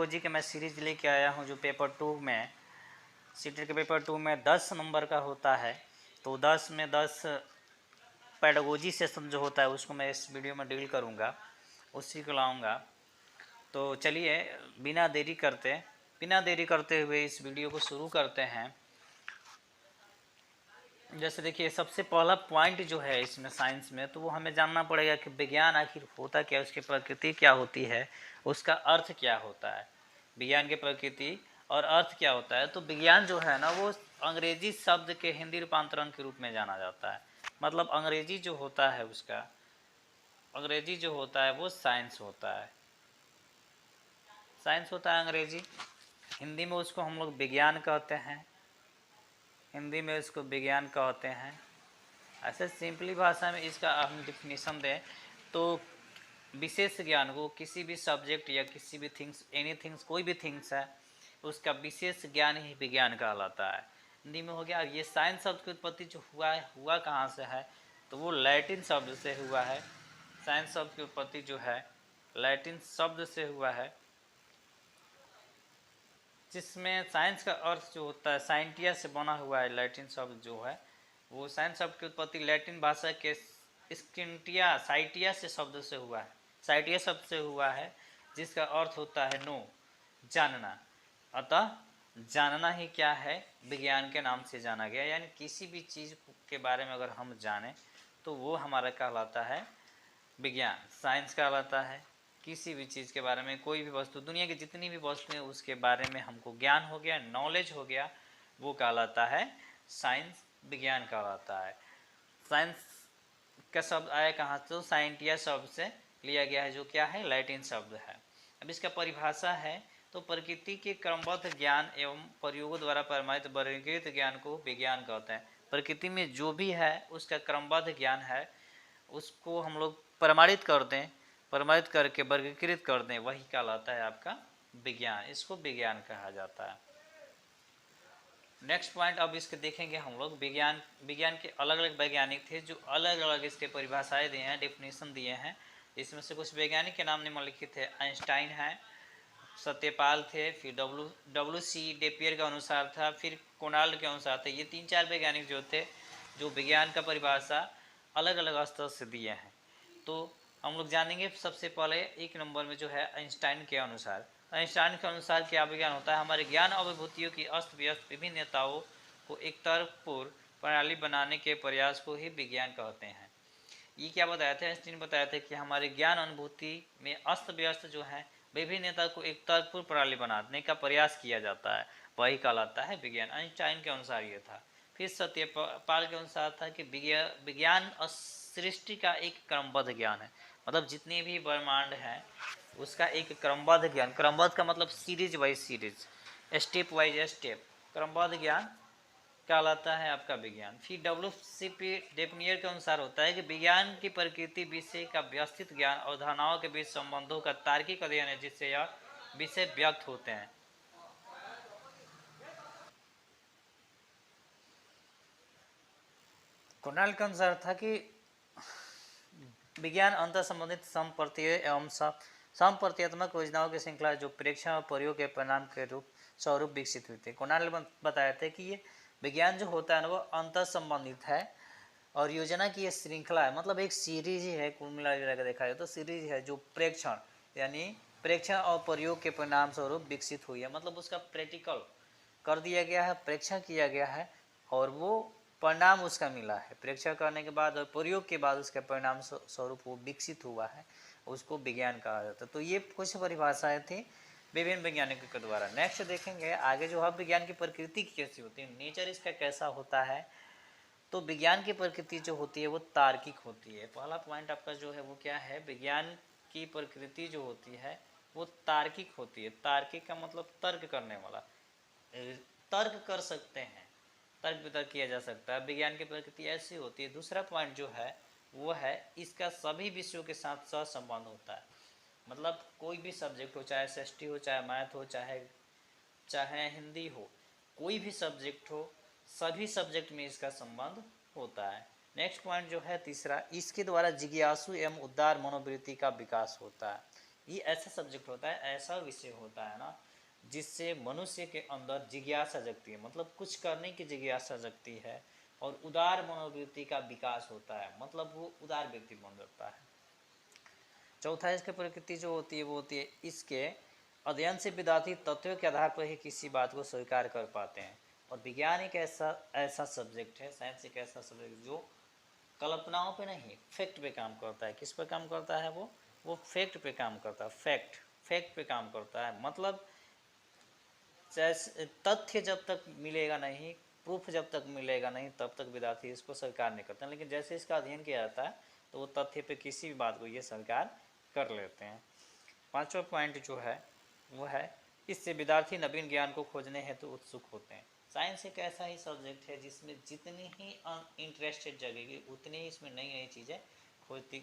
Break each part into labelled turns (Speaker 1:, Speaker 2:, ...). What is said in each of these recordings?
Speaker 1: Pedagogy के मैं series लेके आया हूँ, जो पेपर 2 में सीटेट के पेपर 2 में 10 नंबर का होता है। तो 10 में 10 पेडागोजी सेशन जो होता है उसको मैं इस वीडियो में डील करूँगा, उसी को लाऊँगा। तो चलिए बिना देरी करते हुए इस वीडियो को शुरू करते हैं। जैसे देखिए, सबसे पहला पॉइंट जो है इसमें साइंस में, तो वो हमें जानना पड़ेगा कि विज्ञान आखिर होता क्या, उसकी प्रकृति क्या होती है, उसका अर्थ क्या होता है। विज्ञान की प्रकृति और अर्थ क्या होता है। तो विज्ञान जो है ना, वो अंग्रेजी शब्द के हिंदी रूपांतरण के रूप में जाना जाता है। मतलब अंग्रेजी जो होता है वो साइंस होता है। अंग्रेजी। हिंदी में उसको हम लोग विज्ञान कहते हैं। ऐसे सिंपली भाषा में इसका हम डिफिनीशन दें तो विशेष ज्ञान को, किसी भी सब्जेक्ट या किसी भी थिंग्स, एनीथिंग्स, कोई भी थिंग्स है, उसका विशेष ज्ञान ही विज्ञान कहलाता है। हिंदी में हो गया। ये साइंस शब्द की उत्पत्ति जो हुआ कहाँ से है, तो वो लैटिन शब्द से हुआ है। साइंस शब्द की उत्पत्ति जो है लैटिन शब्द से हुआ है, जिसमें साइंस का अर्थ जो होता है साइंटिया से बना हुआ है। लैटिन शब्द जो है वो साइंस शब्द की उत्पत्ति लैटिन भाषा के साइटिया से शब्द से हुआ है। साइटिया शब्द से हुआ है, जिसका अर्थ होता है नो, जानना। अतः जानना ही क्या है, विज्ञान के नाम से जाना गया। यानी किसी भी चीज़ के बारे में अगर हम जानें तो वो हमारा कहलाता है विज्ञान, साइंस कहलाता है। किसी भी चीज़ के बारे में, कोई भी वस्तु, दुनिया की जितनी भी वस्तुएं, उसके बारे में हमको ज्ञान हो गया, नॉलेज हो गया, वो कहलाता है साइंस, विज्ञान कहलाता है। साइंस का शब्द आया कहाँ से, तो साइंटिया शब्द से लिया गया है, जो क्या है, लैटिन शब्द है। अब इसका परिभाषा है तो प्रकृति के क्रमबद्ध ज्ञान एवं प्रयोगों द्वारा प्रमाणित वर्गीकृत ज्ञान को विज्ञान कहते हैं। प्रकृति में जो भी है उसका क्रमबद्ध ज्ञान है, उसको हम लोग प्रमाणित करके वर्गीकृत कर दें, वही कहलाता है आपका विज्ञान। इसको विज्ञान कहा जाता है। नेक्स्ट पॉइंट अब इसके देखेंगे हम लोग। विज्ञान के अलग अलग वैज्ञानिक थे, जो अलग अलग इसके परिभाषाएं दिए हैं, डेफिनेशन दिए हैं। इसमें से कुछ वैज्ञानिक के नाम निम्नलिखित है। आइंस्टाइन है, सत्यपाल थे, फिर डब्ल्यू सी डेपियर के अनुसार था, फिर कोनाल्ड के अनुसार थे। ये 3-4 वैज्ञानिक जो थे, जो विज्ञान का परिभाषा अलग अलग स्तर से दिए हैं। तो हम लोग जानेंगे सबसे पहले 1 नंबर में जो है आइंस्टाइन के अनुसार। आइंस्टाइन के अनुसार क्या विज्ञान होता है, हमारे ज्ञान अभिभूतियों की अस्त व्यस्त विभिन्नताओं को एक तर्कपूर्ण प्रणाली बनाने के प्रयास को ही विज्ञान कहते हैं। ये क्या बताया था, आइंस्टाइन बताया था कि हमारे ज्ञान अनुभूति में अस्त व्यस्त जो है विभिन्नता को एक तर्कपूर्ण प्रणाली बनाने का प्रयास किया जाता है, वही कहलाता है विज्ञान। आइंस्टाइन के अनुसार ये था। फिर सत्यपाल के अनुसार था कि विज्ञान सृष्टि का एक क्रमबद्ध ज्ञान है। मतलब जितने भी ब्रह्मांड हैं उसका एक क्रमबद्ध ज्ञान, क्रमबद्ध का मतलब series wise series, step wise step, क्रमबद्ध ज्ञान कहलाता है आपका विज्ञान। फिर डब्ल्यू डेपनियर के अनुसार होता है कि विज्ञान की प्रकृति विषय का व्यवस्थित ज्ञान, अवधारणाओं के बीच संबंधों का तार्किक अध्ययन है, जिससे यह विषय व्यक्त होते हैं। कोनाल्ड के अनुसार था कि विज्ञान अंतर संबंधित समप्रत्यय एवं समप्रत्ययात्मक योजनाओं की श्रृंखला जो प्रेक्षण और प्रयोग के परिणाम के स्वरूप विकसित हुई थी। कोनाल्ड बताया था कि ये विज्ञान जो होता है ना, वो अंतर संबंधित है और योजना की ये श्रृंखला है। मतलब एक सीरीज ही है, कुल मिला कर देखा जाए तो सीरीज है, जो प्रेक्षण यानी प्रेक्षण और प्रयोग के परिणाम स्वरूप विकसित हुई है। मतलब उसका प्रैक्टिकल कर दिया गया है, परीक्षण किया गया है और वो परिणाम उसका मिला है। परीक्षण करने के बाद और प्रयोग के बाद उसके परिणाम स्वरूप वो विकसित हुआ है, उसको विज्ञान कहा जाता है। तो ये कुछ परिभाषाएं थी विभिन्न वैज्ञानिकों के द्वारा। नेक्स्ट देखेंगे आगे जो है विज्ञान की प्रकृति कैसी होती है, नेचर इसका कैसा होता है। तो विज्ञान की प्रकृति जो होती है वो तार्किक होती है। पहला पॉइंट आपका जो है वो क्या है, विज्ञान की प्रकृति जो होती है वो तार्किक होती है। तार्किक का मतलब तर्क करने वाला, तर्क कर सकते हैं, तर्क वितर्क किया जा सकता है। विज्ञान की प्रकृति ऐसी होती है। दूसरा पॉइंट जो है वो है इसका सभी विषयों के साथ सहसंबंध होता है। मतलब कोई भी सब्जेक्ट हो, चाहे एसएसटी हो, चाहे मैथ हो, चाहे हिंदी हो, कोई भी सब्जेक्ट हो, सभी सब्जेक्ट में इसका संबंध होता है। नेक्स्ट पॉइंट जो है तीसरा, इसके द्वारा जिज्ञासु एवं उदार मनोवृत्ति का विकास होता है। ये ऐसा सब्जेक्ट होता है, ऐसा विषय होता है ना जिससे मनुष्य के अंदर जिज्ञासा जगती है, मतलब कुछ करने की जिज्ञासा जगती है और उदार मनोवृत्ति का विकास होता है, मतलब वो उदार व्यक्ति बन जाता है। चौथा इसकी प्रकृति जो होती है वो होती है इसके अध्ययन से विद्यार्थी तथ्यों के आधार पर ही किसी बात को स्वीकार कर पाते हैं। और विज्ञान एक ऐसा सब्जेक्ट है, साइंस एक ऐसा सब्जेक्ट जो कल्पनाओं पे नहीं फैक्ट पे काम करता है। किस पे काम करता है? वो फैक्ट पे काम करता है, फैक्ट पे काम करता है। मतलब तथ्य जब तक मिलेगा नहीं, प्रूफ जब तक मिलेगा नहीं, तब तक विद्यार्थी इसको स्वीकार नहीं करते हैं। लेकिन जैसे इसका अध्ययन किया जाता है तो वो तथ्य पे किसी भी बात को ये स्वीकार कर लेते हैं। पांचवा पॉइंट जो है वो है इससे विद्यार्थी नवीन ज्ञान को खोजने हेतु उत्सुक होते हैं। साइंस एक ऐसा ही सब्जेक्ट है जिसमें जितनी ही इंटरेस्टेड जगेगी उतनी ही इसमें नई नई चीज़ें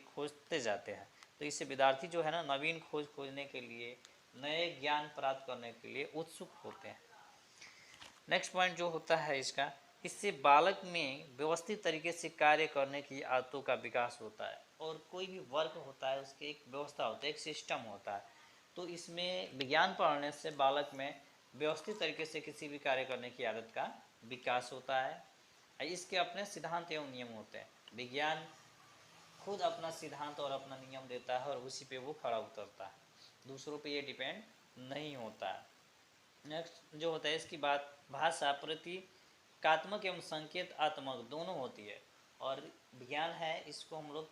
Speaker 1: खोजते जाते हैं। तो इससे विद्यार्थी जो है ना नवीन खोजने के लिए, नए ज्ञान प्राप्त करने के लिए उत्सुक होते हैं। नेक्स्ट पॉइंट जो होता है इसका, इससे बालक में व्यवस्थित तरीके से कार्य करने की आदतों का विकास होता है। और कोई भी वर्क होता है उसकी एक व्यवस्था होता है, एक सिस्टम होता है। तो इसमें विज्ञान पढ़ने से बालक में व्यवस्थित तरीके से किसी भी कार्य करने की आदत का विकास होता है। इसके अपने सिद्धांत एवं नियम होते हैं। विज्ञान खुद अपना सिद्धांत और अपना नियम देता है और उसी पे वो खड़ा उतरता है, दूसरों पे ये डिपेंड नहीं होता है। नेक्स्ट जो होता है इसकी बात, भाषा प्रतीकात्मक एवं संकेतात्मक दोनों होती है। और विज्ञान है इसको हम लोग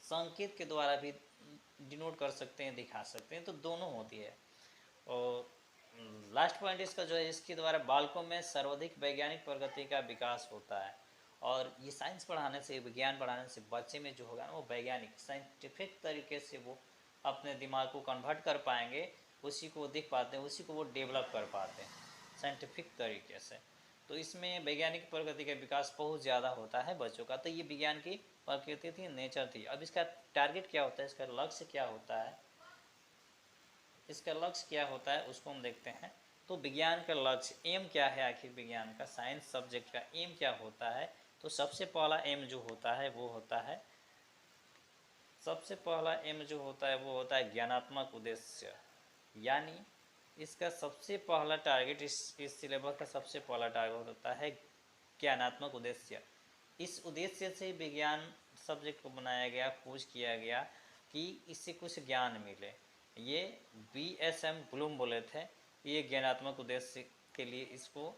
Speaker 1: संकेत के द्वारा भी डिनोट कर सकते हैं, दिखा सकते हैं, तो दोनों होती है। और लास्ट पॉइंट इसका जो है, इसके द्वारा बालकों में सर्वाधिक वैज्ञानिक प्रगति का विकास होता है। और ये साइंस पढ़ाने से, विज्ञान पढ़ाने से बच्चे में जो होगा ना वो वैज्ञानिक साइंटिफिक तरीके से वो अपने दिमाग को कन्वर्ट कर पाएंगे, उसी को देख पाते हैं, उसी को वो डेवलप कर पाते हैं साइंटिफिक तरीके से। तो इसमें वैज्ञानिक प्रगति का विकास बहुत ज़्यादा होता है बच्चों का। तो ये विज्ञान की प्रकृति थी, नेचर थी। अब इसका टारगेट क्या होता है, इसका लक्ष्य क्या होता है, इसका लक्ष्य क्या होता है उसको हम देखते हैं। तो विज्ञान का लक्ष्य, एम क्या है आखिर विज्ञान का, साइंस सब्जेक्ट का एम क्या होता है? तो सबसे पहला एम जो होता है वो होता है, सबसे पहला एम जो होता है वो होता है ज्ञानात्मक उद्देश्य। यानी इसका सबसे पहला टारगेट, इस सिलेबस का सबसे पहला टारगेट होता है ज्ञानात्मक उद्देश्य। इस उद्देश्य से विज्ञान सब्जेक्ट को बनाया गया, खोज किया गया कि इससे कुछ ज्ञान मिले। ये BSM ब्लूम बोले थे, ये ज्ञानात्मक उद्देश्य के लिए इसको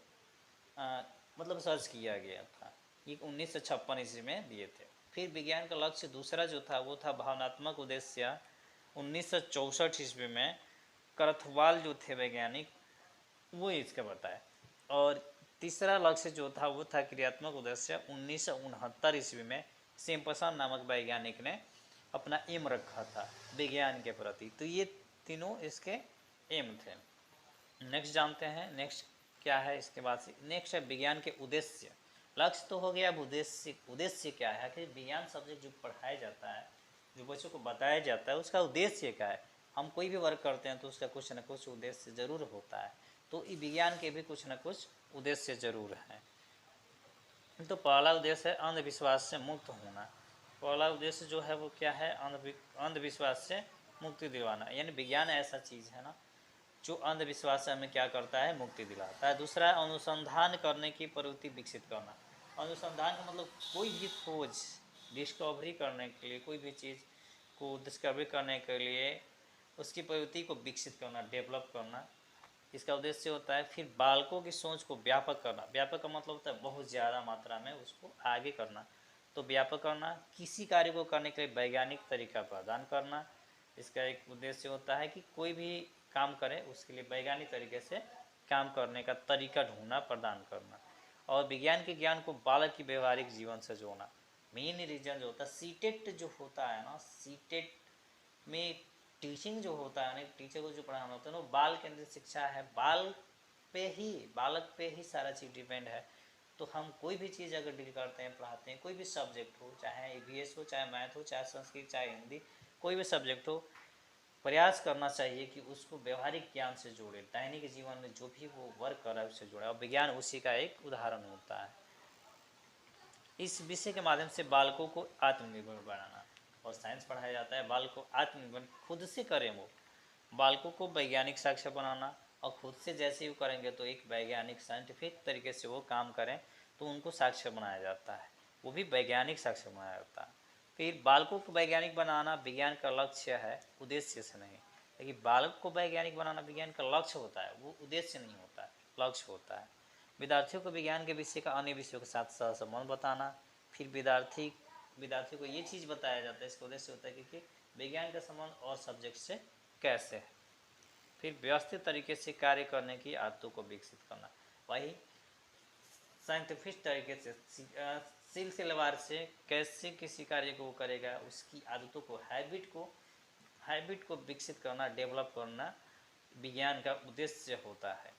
Speaker 1: मतलब सर्च किया गया था। ये 1956 ईस्वी में दिए थे। फिर विज्ञान का लक्ष्य दूसरा जो था वो था भावनात्मक उद्देश्य। 1964 ईस्वी में करथवाल जो थे वैज्ञानिक वो इसका बताया। और तीसरा लक्ष्य जो था वो था क्रियात्मक उद्देश्य। 1969 ईस्वी में सिम्पसन नामक वैज्ञानिक ने अपना एम रखा था विज्ञान के प्रति। तो ये तीनों इसके एम थे। नेक्स्ट जानते हैं, नेक्स्ट क्या है इसके बाद से। नेक्स्ट है विज्ञान के उद्देश्य। लक्ष्य तो हो गया, अब उद्देश्य क्या है कि विज्ञान सब्जेक्ट जो पढ़ाया जाता है, जो बच्चों को बताया जाता है, उसका उद्देश्य क्या है। हम कोई भी वर्क करते हैं तो उसका कुछ न कुछ उद्देश्य जरूर होता है। तो विज्ञान के भी कुछ न कुछ उद्देश्य जरूर है। तो पहला उद्देश्य है अंधविश्वास से मुक्त होना। पहला उद्देश्य जो है वो क्या है, अंधविश्वास से मुक्ति दिलवाना। यानी विज्ञान ऐसा चीज़ है ना जो अंधविश्वास से हमें क्या करता है, मुक्ति दिलाता है। दूसरा अनुसंधान करने की प्रवृत्ति विकसित करना। अनुसंधान का मतलब कोई भी खोज डिस्कवरी करने के लिए, कोई भी चीज़ को डिस्कवरी करने के लिए उसकी प्रवृत्ति को विकसित करना, डेवलप करना, इसका उद्देश्य होता है। फिर बालकों की सोच को व्यापक करना। व्यापक का मतलब होता है बहुत ज़्यादा मात्रा में उसको आगे करना। तो व्यापक करना, किसी कार्य को करने के लिए वैज्ञानिक तरीका प्रदान करना। इसका एक उद्देश्य होता है कि कोई भी काम करें उसके लिए वैज्ञानिक तरीके से काम करने का तरीका ढूंढना, प्रदान करना। और विज्ञान के ज्ञान को बालक की व्यवहारिक जीवन से जोड़ना। मेन रीजन जो होता है सीटेट जो होता है ना, सीटेट में टीचिंग जो होता है ना, टीचर को जो पढ़ाना होता है ना, बाल केंद्रित शिक्षा है। बालक पे ही सारा चीज़ डिपेंड है। तो हम कोई भी चीज़ अगर डील करते हैं, पढ़ाते हैं, कोई भी सब्जेक्ट हो, चाहे EVS हो, चाहे मैथ हो, चाहे संस्कृत, चाहे हिंदी, कोई भी सब्जेक्ट हो, प्रयास करना चाहिए कि उसको व्यवहारिक ज्ञान से जोड़े, दैनिक जीवन में जो भी वो वर्क कर रहा है उससे जोड़े। और विज्ञान उसी का एक उदाहरण होता है। इस विषय के माध्यम से बालकों को आत्मनिर्भर बनाना। और साइंस पढ़ाया जाता है बालक को आत्मनिर्भर खुद से करें। वो बालकों को वैज्ञानिक साक्षर बनाना, और खुद से जैसे ही करेंगे तो एक वैज्ञानिक साइंटिफिक तरीके से वो काम करें तो उनको साक्षर बनाया जाता है, वो भी वैज्ञानिक साक्षर बनाया जाता है। फिर बालकों को वैज्ञानिक बनाना विज्ञान का लक्ष्य है, उद्देश्य से नहीं। लेकिन बालक को वैज्ञानिक बनाना विज्ञान का लक्ष्य होता है, वो उद्देश्य नहीं होता है, लक्ष्य होता है। विद्यार्थियों को विज्ञान के विषय का अन्य विषयों के साथ सहसंबंध बताना। फिर विद्यार्थियों को ये चीज़ बताया जाता है, इसका उद्देश्य होता है कि विज्ञान का संबंध और सब्जेक्ट से कैसे है। फिर व्यवस्थित तरीके से कार्य करने की आदतों को विकसित करना, वही साइंटिफिक तरीके से सिलसिलेवार से कैसे किसी कार्य को करेगा, उसकी आदतों को हैबिट को विकसित करना, डेवलप करना विज्ञान का उद्देश्य होता है।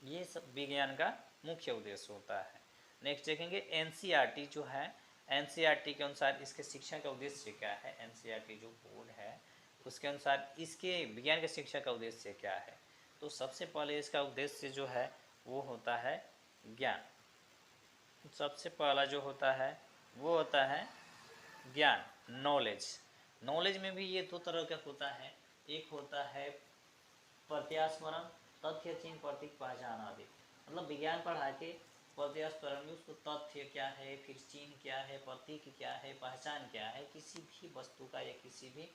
Speaker 1: ये सब विज्ञान का मुख्य उद्देश्य होता है। नेक्स्ट देखेंगे एनसीईआरटी जो है, एनसीईआरटी के अनुसार इसके शिक्षा का उद्देश्य क्या है। एनसीईआरटी जो बोर्ड है उसके अनुसार इसके विज्ञान के शिक्षा का उद्देश्य क्या है। तो सबसे पहले इसका उद्देश्य जो है वो होता है ज्ञान। सबसे पहला जो होता है वो होता है ज्ञान, नॉलेज। नॉलेज में भी ये दो तरह का होता है, एक होता है प्रत्यास्मरण, तथ्य चिन्ह प्रतीक पहचान आदि। मतलब विज्ञान पढ़ा के प्रत्यास्मरण में उसको तथ्य क्या है, फिर चिन्ह क्या है, प्रतीक क्या है, पहचान क्या है, किसी भी वस्तु का या किसी भी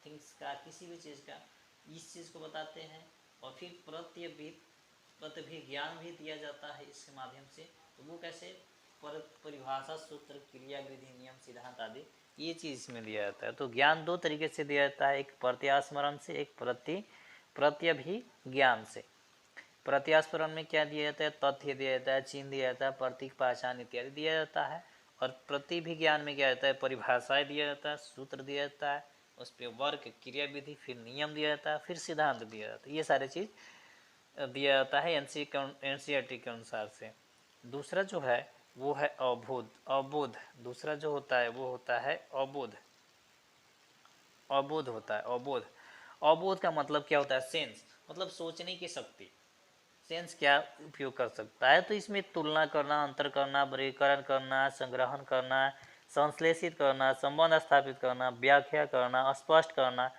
Speaker 1: थिंग्स का, किसी भी चीज़ का, इस चीज़ को बताते हैं। और फिर ज्ञान भी दिया जाता है इसके माध्यम से। तो वो कैसे, परिभाषा, सूत्र, क्रिया, विधि, नियम, सिद्धांत आदि ये चीज़ इसमें दिया जाता है। तो ज्ञान दो तरीके से दिया जाता है, एक प्रत्यास्मरण से, एक प्रत्यभिज्ञान से। प्रत्यास्मरण में क्या दिया जाता है, तथ्य दिया जाता है, चिन्ह दिया जाता है, प्रतीक, पहचान इत्यादि दिया जाता है। और प्रतिभिज्ञान में क्या जाता है, परिभाषाएं दिया जाता है, सूत्र दिया जाता है, उस पर वर्ग, क्रिया, विधि, फिर नियम दिया जाता है, फिर सिद्धांत दिया जाता है। ये सारे चीज़ दिया जाता है एनसीईआरटी के अनुसार से। दूसरा जो है वो है अवबोध। दूसरा जो होता है वो होता है अवबोध होता है। अवबोध का मतलब क्या होता है, सेंस, मतलब सोचने की शक्ति। सेंस क्या उपयोग कर सकता है, तो इसमें तुलना करना, अंतर करना, वर्गीकरण करना, संग्रहण करना, संश्लेषित करना, संबंध स्थापित करना, व्याख्या करना, स्पष्ट करना,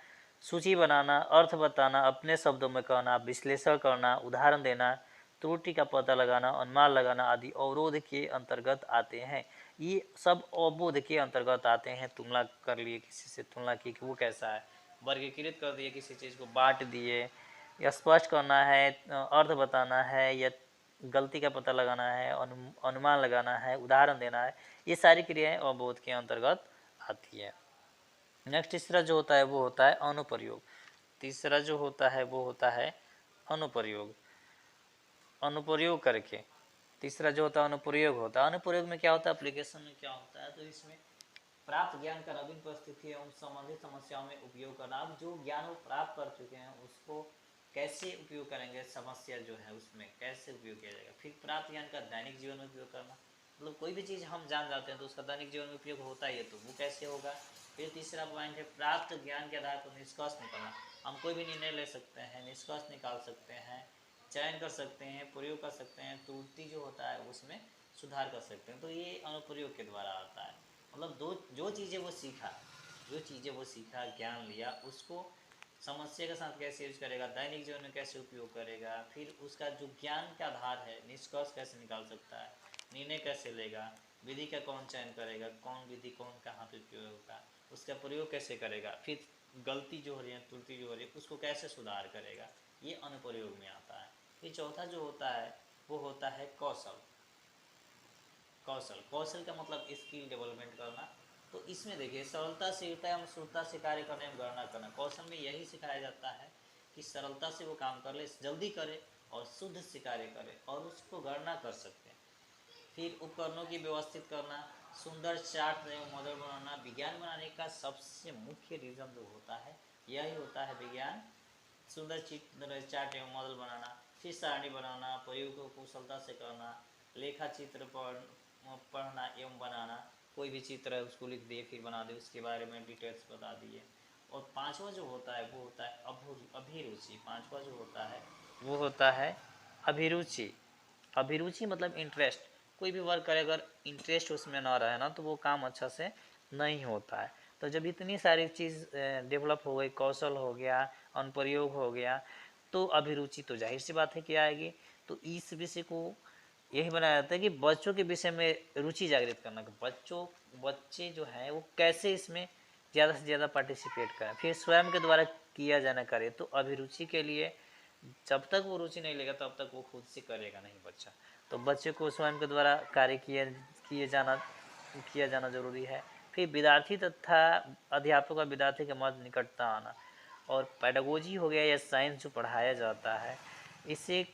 Speaker 1: सूची बनाना, अर्थ बताना, अपने शब्दों में कहना, विश्लेषण करना, उदाहरण देना, त्रुटि का पता लगाना, अनुमान लगाना आदि अवरोध के अंतर्गत आते हैं। ये सब अवबोध के अंतर्गत आते हैं। तुलना कर लिए, किसी से तुलना की कि वो कैसा है, वर्गीकृत कर दिए, किसी चीज़ को बांट दिए, या स्पष्ट करना है, अर्थ बताना है, या गलती का पता लगाना है, अनुमान लगाना है, उदाहरण देना है, ये सारी क्रियाएं अवबोध के अंतर्गत आती है। नेक्स्ट तीसरा जो होता है वो होता है अनुप्रयोग। तीसरा जो होता है वो होता है अनुप्रयोग। अनुप्रयोग करके तीसरा जो होता है अनुप्रयोग होता है। अनुप्रयोग में क्या होता है, एप्लीकेशन में क्या होता है, तो इसमें प्राप्त ज्ञान का नवीन परिस्थिति एवं संबंधित समस्याओं में उपयोग करना। अब जो ज्ञान वो प्राप्त कर चुके हैं उसको कैसे उपयोग करेंगे, समस्या जो है उसमें कैसे उपयोग किया जाएगा। फिर प्राप्त ज्ञान का दैनिक जीवन में उपयोग करना, मतलब कोई भी चीज़ हम जान जाते हैं तो उसका दैनिक जीवन में उपयोग होता ही है, तो वो कैसे होगा। फिर तीसरा पॉइंट है प्राप्त ज्ञान के आधार पर निष्कर्ष निकालना। हम कोई भी निर्णय ले सकते हैं, निष्कर्ष निकाल सकते हैं, चयन कर सकते हैं, प्रयोग कर सकते हैं, त्रुटि जो होता है उसमें सुधार कर सकते हैं। तो ये अनुप्रयोग के द्वारा आता है। मतलब जो चीज़ें वो सीखा, ज्ञान लिया, उसको समस्या के साथ कैसे यूज करेगा, दैनिक जीवन में कैसे उपयोग करेगा, फिर उसका जो ज्ञान का आधार है, निष्कर्ष कैसे निकाल सकता है, निर्णय कैसे लेगा, विधि का कौन चयन करेगा, कौन विधि कौन कहाँ पे उपयोग होगा, उसका प्रयोग कैसे करेगा, फिर गलती जो हो रही है, त्रुटि जो हो रही है, उसको कैसे सुधार करेगा, ये अनुप्रयोग में आता है। फिर चौथा जो होता है वो होता है कौशल। कौशल का मतलब स्किल डेवलपमेंट करना। तो इसमें देखिए सरलता, शीघ्रता एवं शुद्धता से कार्य करने में गणना करना। कौशल में यही सिखाया जाता है कि सरलता से वो काम कर ले, जल्दी करे और शुद्ध से कार्य करे और उसको गणना कर सकते हैं। फिर उपकरणों की व्यवस्थित करना, सुंदर चार्ट एवं मॉडल बनाना। विज्ञान बनाने का सबसे मुख्य रीज़न जो होता है यही होता है, विज्ञान सुंदर चित्र, चार्ट एवं मॉडल बनाना, फिर सारणी बनाना, प्रयोग को कुशलता से करना, लेखा चित्र पढ़ना एवं बनाना। कोई भी चित्र है उसको लिख दिए, फिर बना दिए, उसके बारे में डिटेल्स बता दिए। और पांचवा जो होता है वो होता है अभिरुचि। पांचवा जो होता है वो होता है अभिरुचि। अभिरुचि मतलब इंटरेस्ट। कोई भी वर्क करे अगर इंटरेस्ट उसमें ना रहे ना तो वो काम अच्छा से नहीं होता है। तो जब इतनी सारी चीज़ डेवलप हो गई, कौशल हो गया, अनुप्रयोग हो गया, तो अभिरुचि तो जाहिर सी बात है कि आएगी। तो इस विषय को यही बनाया जाता है कि बच्चों के विषय में रुचि जागृत करना, कि बच्चे जो हैं वो कैसे इसमें ज़्यादा से ज़्यादा पार्टिसिपेट करें, फिर स्वयं के द्वारा किया जाना करे। तो अभिरुचि के लिए जब तक वो रुचि नहीं लेगा तब तक वो खुद से करेगा नहीं बच्चा। तो बच्चे को स्वयं के द्वारा कार्य किया जाना जरूरी है। फिर विद्यार्थी तथा अध्यापक और विद्यार्थी के मध्य निकटता आना, और पेडागोजी हो गया या साइंस जो पढ़ाया जाता है, इससे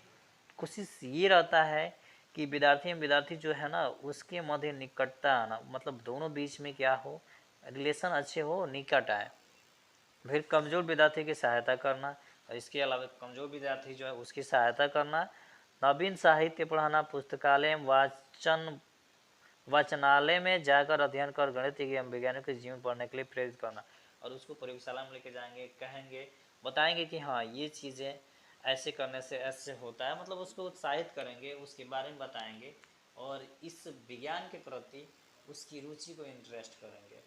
Speaker 1: कोशिश ये रहता है कि विद्यार्थी जो है ना उसके मध्य निकटता आना, मतलब दोनों बीच में क्या हो, रिलेशन अच्छे हो, निकट आए। फिर कमज़ोर विद्यार्थी की सहायता करना, और इसके अलावा कमज़ोर विद्यार्थी जो है उसकी सहायता करना, नवीन साहित्य पढ़ाना, पुस्तकालय वाचनालय में जाकर अध्ययन कर गणित एवं वैज्ञानिक के जीवन पढ़ने के लिए प्रेरित करना, और उसको प्रयोगशाला में लेके जाएंगे, कहेंगे, बताएंगे कि हाँ ये चीज़ें ऐसे करने से ऐसे होता है, मतलब उसको उत्साहित करेंगे, उसके बारे में बताएंगे, और इस विज्ञान के प्रति उसकी रुचि को इंटरेस्ट करेंगे।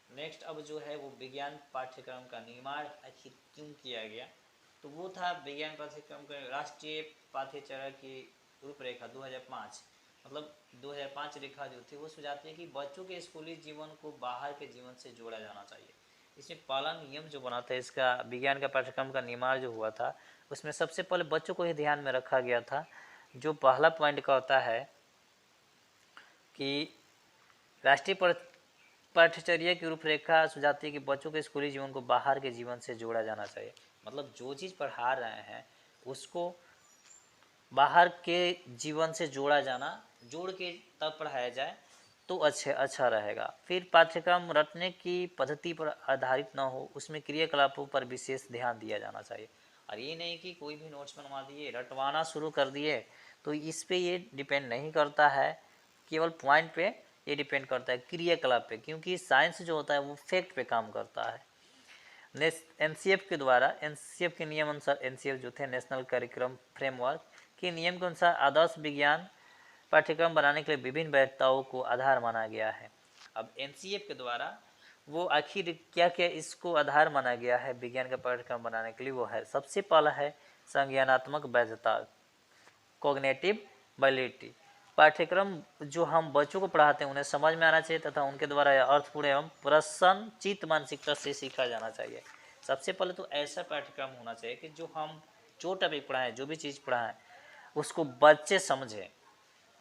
Speaker 1: नेक्स्ट अब जो है वो विज्ञान पाठ्यक्रम का निर्माण आखिर क्यों किया गया, तो वो था विज्ञान पाठ्यक्रम का राष्ट्रीय पाठ्यचर्या की रूपरेखा 2005, मतलब 2005 रेखा जो थी वो सुझाती है कि बच्चों के स्कूली जीवन को बाहर के जीवन से जोड़ा जाना चाहिए। इसमें पहला नियम जो बना था इसका, विज्ञान का पाठ्यक्रम का निर्माण जो हुआ था उसमें सबसे पहले बच्चों को ही ध्यान में रखा गया था। जो पहला पॉइंट का होता है कि राष्ट्रीय पाठ्यचर्या की रूपरेखा सुझाती है कि बच्चों के स्कूली जीवन को बाहर के जीवन से जोड़ा जाना चाहिए, मतलब जो चीज़ पढ़ा रहे हैं उसको बाहर के जीवन से जोड़ के तब पढ़ाया जाए तो अच्छा रहेगा। फिर पाठ्यक्रम रटने की पद्धति पर आधारित ना हो, उसमें क्रियाकलापों पर विशेष ध्यान दिया जाना चाहिए। और ये नहीं कि कोई भी नोट्स बनवा दिए, रटवाना शुरू कर दिए, तो इस पे ये डिपेंड नहीं करता है, केवल पॉइंट पे ये डिपेंड करता है, क्रियाकलाप पे, क्योंकि साइंस जो होता है वो फैक्ट पे काम करता है। एनसीएफ के नियम अनुसार, एनसीएफ जो थे नेशनल करिकुलम फ्रेमवर्क के नियम के अनुसार आदर्श विज्ञान पाठ्यक्रम बनाने के लिए विभिन्न वैधताओं को आधार माना गया है। अब एनसीएफ के द्वारा वो आखिर क्या क्या इसको आधार माना गया है विज्ञान का पाठ्यक्रम बनाने के लिए, वो है सबसे पहला है संज्ञानात्मक वैधता, कॉग्निटिव वैलिडिटी। पाठ्यक्रम जो हम बच्चों को पढ़ाते हैं उन्हें समझ में आना चाहिए तथा उनके द्वारा अर्थपूर्ण एवं प्रसन्नचित्त मानसिकता से सीखा जाना चाहिए। सबसे पहले तो ऐसा पाठ्यक्रम होना चाहिए कि जो टॉपिक पढ़ाएं, जो भी चीज़ पढ़ाएं, उसको बच्चे समझें,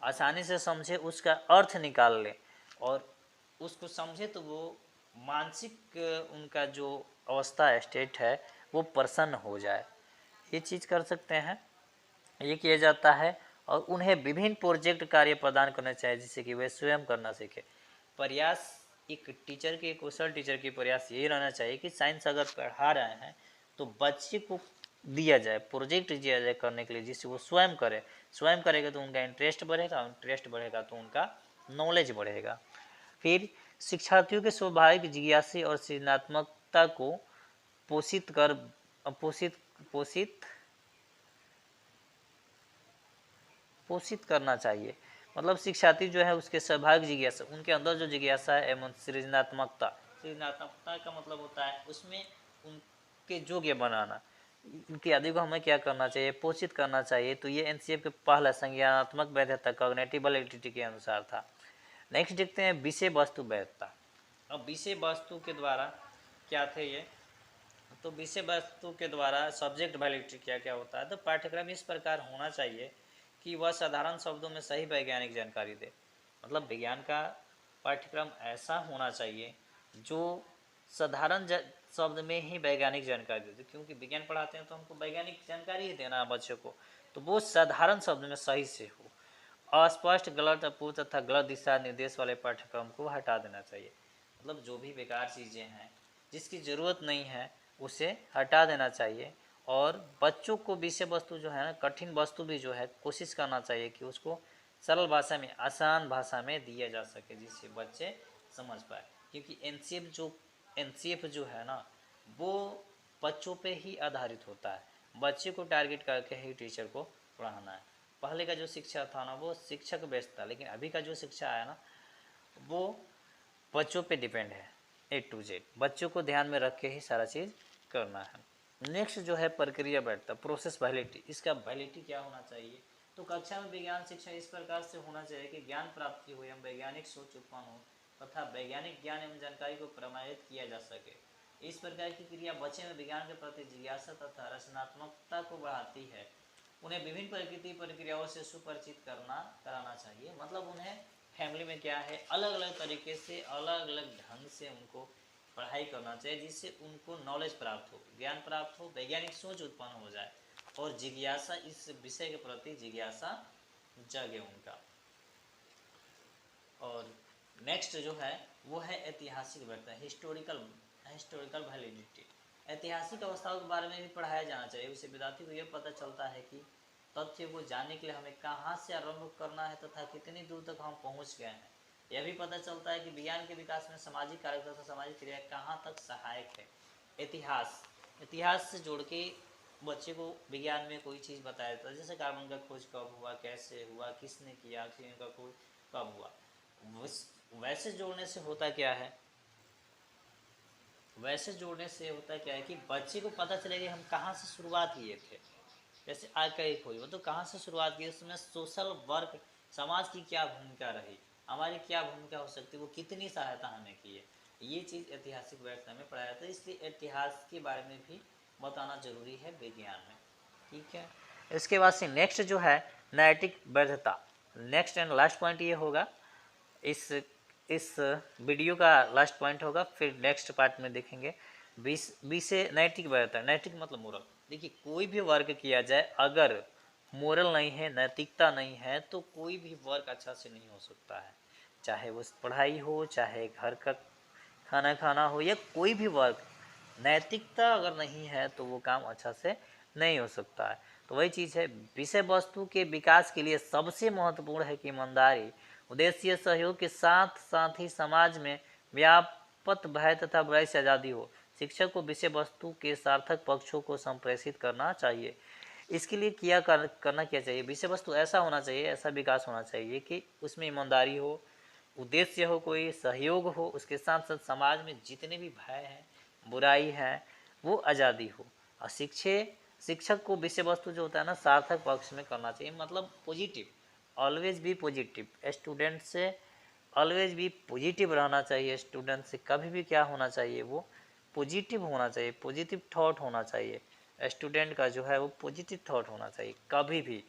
Speaker 1: आसानी से समझे, उसका अर्थ निकाल ले, और उसको समझे तो वो मानसिक उनका जो अवस्था स्टेट है वो प्रसन्न हो जाए। ये चीज़ कर सकते हैं, ये किया जाता है। और उन्हें विभिन्न प्रोजेक्ट कार्य प्रदान करने चाहिए जिससे कि वे स्वयं करना सीखे। प्रयास एक टीचर के, कुशल टीचर की प्रयास यही रहना चाहिए कि साइंस अगर पढ़ा रहे हैं तो बच्चे को दिया जाए, प्रोजेक्ट दिया जाए करने के लिए, जिससे वो स्वयं करे। स्वयं करेगा तो उनका इंटरेस्ट बढ़ेगा तो उनका नॉलेज बढ़ेगा। फिर शिक्षार्थियों के स्वाभाविक जिज्ञासा और सृजनात्मकता को पोषित कर पोषित करना चाहिए। मतलब शिक्षार्थी जो है उसके स्वाभाविक जिज्ञासा, उनके अंदर जो जिज्ञासा है एवं सृजनात्मकता का मतलब होता है उसमें उनके योग्य बनाना, इत्यादि को हमें क्या करना चाहिए, पोषित करना चाहिए। तो ये एनसीएफ के पहला संज्ञानात्मक वैधता कॉग्निटिव एबिलिटी के अनुसार था। नेक्स्ट देखते हैं विषय वस्तु वैधता। अब विषय वस्तु के द्वारा क्या थे ये, तो विषय वस्तु के द्वारा सब्जेक्ट वैलिडिटी क्या क्या होता है। तो पाठ्यक्रम इस प्रकार होना चाहिए कि वह साधारण शब्दों में सही वैज्ञानिक जानकारी दे, मतलब विज्ञान का पाठ्यक्रम ऐसा होना चाहिए जो साधारण शब्द में ही वैज्ञानिक जानकारी देते, क्योंकि विज्ञान पढ़ाते हैं तो हमको वैज्ञानिक जानकारी ही देना है बच्चों को, तो वो साधारण शब्द में सही से हो। अस्पष्ट, गलत, अपूर्ण तथा गलत दिशा निर्देश वाले पाठ्यक्रम को हटा देना चाहिए, मतलब जो भी बेकार चीज़ें हैं जिसकी ज़रूरत नहीं है उसे हटा देना चाहिए। और बच्चों को विषय वस्तु जो है ना, कठिन वस्तु भी जो है कोशिश करना चाहिए कि उसको सरल भाषा में, आसान भाषा में दिया जा सके जिससे बच्चे समझ पाए। क्योंकि एनसीएफ जो है ना वो बच्चों पे ही आधारित होता है, बच्चे को टारगेट करके ही टीचर को पढ़ाना है। पहले का जो शिक्षा था ना वो शिक्षक बेस्ड था, लेकिन अभी का जो शिक्षा है ना वो बच्चों पे डिपेंड है। A to Z बच्चों को ध्यान में रख के ही सारा चीज़ करना है। नेक्स्ट जो है प्रक्रिया बैठता प्रोसेस वैलिडिटी, इसका वैलिडिटी क्या होना चाहिए। तो कक्षा में विज्ञान शिक्षा इस प्रकार से होना चाहिए कि ज्ञान प्राप्ति हो एवं वैज्ञानिक सोच उत्पन्न हो तथा वैज्ञानिक ज्ञान एवं जानकारी को प्रमाणित किया जा सके। इस प्रकार की क्रिया बच्चे में विज्ञान के प्रति जिज्ञासा तथा रचनात्मकता को बढ़ाती है। उन्हें विभिन्न प्रकृति प्रक्रियाओं से सुपरिचित कराना चाहिए, मतलब उन्हें फैमिली में क्या है अलग अलग तरीके से अलग अलग ढंग से उनको पढ़ाई करना चाहिए, जिससे उनको नॉलेज प्राप्त हो, ज्ञान प्राप्त हो, वैज्ञानिक सोच उत्पन्न हो जाए और जिज्ञासा, इस विषय के प्रति जिज्ञासा जगे उनका। और नेक्स्ट जो है वो है ऐतिहासिक वैधता, हिस्टोरिकल वैलिडिटी। ऐतिहासिक अवस्थाओं के बारे में भी पढ़ाया जाना चाहिए। उससे विद्यार्थी को यह पता चलता है कि तथ्य को जानने के लिए हमें कहाँ से आरंभ करना है तथा कितनी दूर तक हम पहुँच गए हैं। यह भी पता चलता है कि विज्ञान के विकास में सामाजिक कार्य तथा सामाजिक क्रिया कहाँ तक सहायक है। इतिहास से जोड़ के बच्चे को विज्ञान में कोई चीज़ बताया जाता है, जैसे कार्बन का खोज कब हुआ, कैसे हुआ, किसने किया, ऑक्सीजन का खोज कब हुआ। वैसे जोड़ने से होता क्या है, वैसे जोड़ने से होता क्या है कि बच्चे को पता चलेगा हम कहाँ से शुरुआत किए थे। जैसे आज का एक खोज हो तो कहाँ से शुरुआत की, उसमें सोशल वर्क, समाज की क्या भूमिका रही, हमारी क्या भूमिका हो सकती है, वो कितनी सहायता हमें की है, ये चीज़ ऐतिहासिक व्यवस्था में पढ़ाया जाता है। इसलिए इतिहास के बारे में भी बताना जरूरी है विज्ञान में, ठीक है। इसके बाद से नेक्स्ट जो है नैतिक वैधता, नेक्स्ट एंड लास्ट पॉइंट ये होगा, इस वीडियो का लास्ट पॉइंट होगा, फिर नेक्स्ट पार्ट में देखेंगे। 20 से नैतिक वैधता, नैतिक मतलब मोरल। देखिए कोई भी वर्क किया जाए अगर मोरल नहीं है, नैतिकता नहीं है, तो कोई भी वर्क अच्छा से नहीं हो सकता है। चाहे वो पढ़ाई हो, चाहे घर का खाना खाना हो, या कोई भी वर्क, नैतिकता अगर नहीं है तो वो काम अच्छा से नहीं हो सकता है। तो वही चीज़ है, विषय वस्तु के विकास के लिए सबसे महत्वपूर्ण है कि ईमानदारी, उद्देश्य, सहयोग के साथ साथ ही समाज में व्यापक भय तथा बुराई से आज़ादी हो। शिक्षक को विषय वस्तु के सार्थक पक्षों को संप्रेषित करना चाहिए। इसके लिए करना क्या चाहिए, विषय वस्तु ऐसा होना चाहिए, ऐसा विकास होना चाहिए कि उसमें ईमानदारी हो, उद्देश्य हो, कोई सहयोग हो, उसके साथ साथ समाज में जितने भी भय हैं, बुराई है, वो आज़ादी हो। और शिक्षक को विषय वस्तु जो होता है ना सार्थक पक्ष में करना चाहिए, मतलब positive, always be positive. Student से ऑलवेज भी पॉजिटिव रहना चाहिए। स्टूडेंट से कभी भी क्या होना चाहिए, वो पॉजिटिव होना चाहिए, पॉजिटिव थॉट होना चाहिए। स्टूडेंट का जो है वो पॉजिटिव थॉट होना चाहिए, कभी भी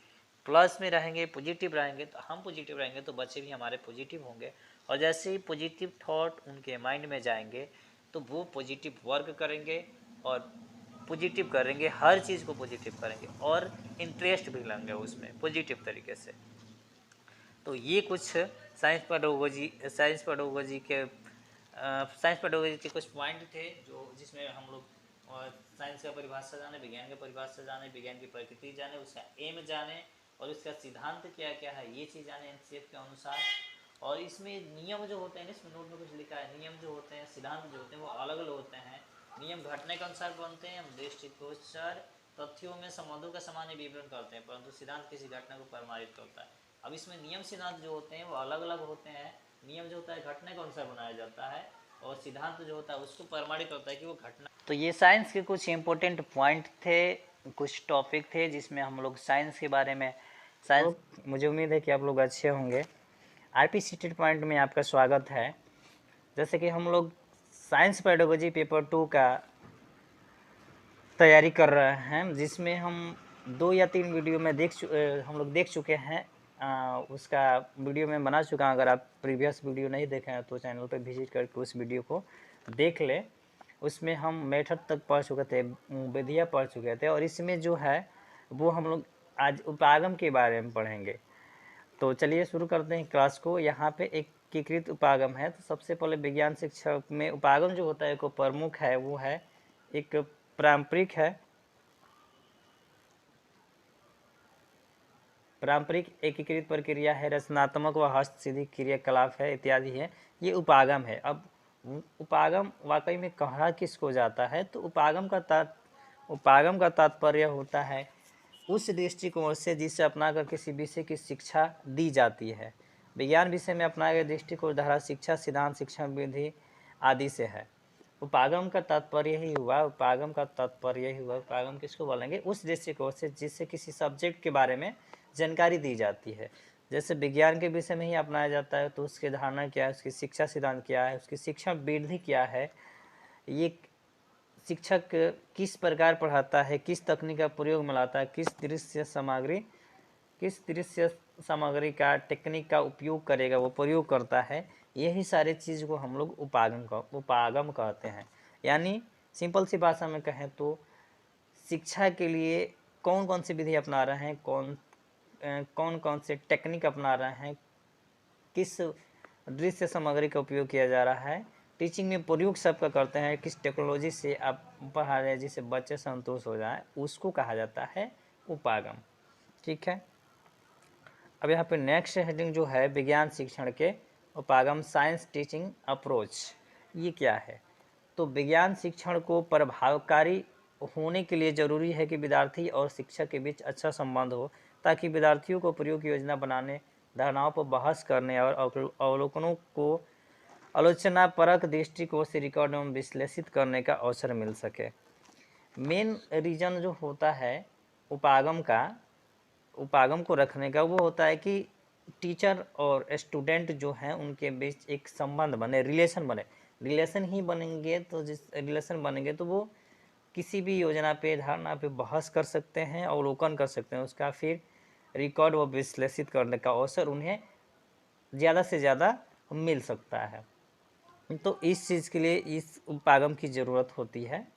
Speaker 1: प्लस में रहेंगे, पॉजिटिव रहेंगे, तो हम पॉजिटिव रहेंगे तो बच्चे भी हमारे पॉजिटिव होंगे। और जैसे ही पॉजिटिव थॉट उनके माइंड में जाएंगे तो वो पॉजिटिव वर्क करेंगे और पॉजिटिव करेंगे, हर चीज़ को पॉजिटिव करेंगे और इंटरेस्ट भी लेंगे उसमें पॉजिटिव तरीके से। तो ये कुछ साइंस पेडागोजी के कुछ पॉइंट थे जो जिसमें हम लोग साइंस का परिभाषा जाने, विज्ञान का परिभाषा जाने, विज्ञान की प्रकृति जाने, उसका एम जाने और उसका सिद्धांत क्या क्या है, ये चीज़ जाने एनसीएफ के अनुसार। और इसमें नियम जो होते हैं, इसमें नोट में कुछ लिखा है, नियम जो होते हैं, सिद्धांत जो होते हैं वो अलग अलग होते हैं। नियम घटने के अनुसार बनते हैं, दृष्टिगोचर तथ्यों में संबंधों का सामान्य विवरण करते हैं, परंतु सिद्धांत किसी घटना को प्रमाणित करता है। अब इसमें नियम सिद्धांत जो होते हैं वो अलग अलग होते हैं। नियम जो होता है घटना के अनुसार बनाया जाता है और सिद्धांत जो होता है उसको प्रमाणित करता है कि वो घटना। तो ये साइंस के कुछ इम्पोर्टेंट पॉइंट थे, कुछ टॉपिक थे जिसमें हम लोग साइंस के बारे में मुझे उम्मीद है कि आप लोग अच्छे होंगे। आरपी सीटेड पॉइंट में आपका स्वागत है। जैसे कि हम लोग साइंस पेडागोजी पेपर 2 का तैयारी कर रहे हैं, जिसमें हम 2 या 3 वीडियो में हम लोग देख चुके हैं। उसका वीडियो में बना चुका हूँ। अगर आप प्रीवियस वीडियो नहीं देखे हैं तो चैनल पर विजिट करके उस वीडियो को देख ले। उसमें हम मेथड तक पढ़ चुके थे, विधियाँ पढ़ चुके थे, और इसमें जो है वो हम लोग आज उपागम के बारे में पढ़ेंगे। तो चलिए शुरू करते हैं क्लास को। यहाँ पे एकीकृत उपागम है। तो सबसे पहले विज्ञान शिक्षा में उपागम जो होता है एक प्रमुख है, वो है एक पारंपरिक है। पारंपरिक एकीकृत प्रक्रिया है, रचनात्मक व हस्तसिद्धि क्रियाकलाप है इत्यादि है, ये उपागम है। अब उपागम वाकई में कहा किसको जाता है, तो उपागम का तात्पर्य होता है उस दृष्टिकोण से जिसे अपनाकर किसी विषय की शिक्षा दी जाती है। विज्ञान विषय में अपनाए गए दृष्टिकोण, धारा, शिक्षा, सिद्धांत, शिक्षण विधि आदि से है। उपागम का तात्पर्य ही हुआ, उपागम का तात्पर्य ही हुआ, उपागम किसको बोलेंगे, उस दृष्टिकोण से जिससे किसी सब्जेक्ट के बारे में जानकारी दी जाती है। जैसे विज्ञान के विषय में ही अपनाया जाता है तो उसकी धारणा क्या है, उसकी शिक्षा सिद्धांत क्या है, उसकी शिक्षा विधि क्या है, ये शिक्षक किस प्रकार पढ़ाता है, किस तकनीक का प्रयोग में लाता है, किस दृश्य सामग्री का टेक्निक का उपयोग करेगा, वो प्रयोग करता है, यही सारी चीज़ को हम लोग उपागम कहते हैं। यानी सिंपल सी भाषा में कहें तो शिक्षा के लिए कौन कौन सी विधि अपना रहे हैं, कौन कौन से टेक्निक अपना रहे हैं, किस दृश्य सामग्री का उपयोग किया जा रहा है, टीचिंग में प्रयोग सबका करते हैं, किस टेक्नोलॉजी से आप पढ़ा रहे हैं जिससे बच्चे संतुष्ट हो जाए, उसको कहा जाता है उपागम। ठीक है। अब यहाँ पे नेक्स्ट हेडिंग जो है विज्ञान शिक्षण के उपागम, साइंस टीचिंग अप्रोच, ये क्या है। तो विज्ञान शिक्षण को प्रभावकारी होने के लिए ज़रूरी है कि विद्यार्थी और शिक्षक के बीच अच्छा संबंध हो, ताकि विद्यार्थियों को प्रयोग योजना बनाने, धारणाओं पर बहस करने और अवलोकनों को आलोचनापरक दृष्टिकोण से रिकॉर्ड एवं विश्लेषित करने का अवसर मिल सके। मेन रीजन जो होता है उपागम को रखने का वो होता है कि टीचर और स्टूडेंट जो हैं उनके बीच एक संबंध बने, रिलेशन बने। रिलेशन ही बनेंगे तो जिस रिलेशन बनेंगे तो वो किसी भी योजना पे, धारणा पे बहस कर सकते हैं, अवलोकन कर सकते हैं, उसका फिर रिकॉर्ड व विश्लेषित करने का अवसर उन्हें ज़्यादा से ज़्यादा मिल सकता है। तो इस चीज़ के लिए इस उपागम की ज़रूरत होती है।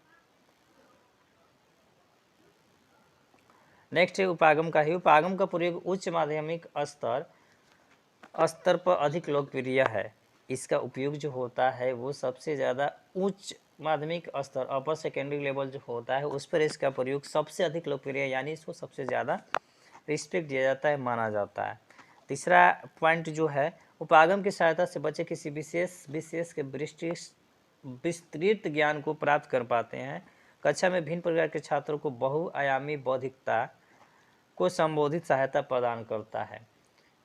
Speaker 1: नेक्स्ट है उपागम का ही। उपागम का प्रयोग उच्च माध्यमिक स्तर पर अधिक लोकप्रिय है। इसका उपयोग जो होता है वो सबसे ज़्यादा उच्च माध्यमिक स्तर, अपर सेकेंडरी लेवल जो होता है उस पर इसका प्रयोग सबसे अधिक लोकप्रिय है, यानी इसको सबसे ज़्यादा रिस्पेक्ट दिया जाता है, माना जाता है। तीसरा पॉइंट जो है, उपागम की सहायता से बच्चे किसी विशेष के विस्तृत ज्ञान को प्राप्त कर पाते हैं। कक्षा में भिन्न प्रकार के छात्रों को बहुआयामी बौद्धिकता को संबोधित सहायता प्रदान करता है।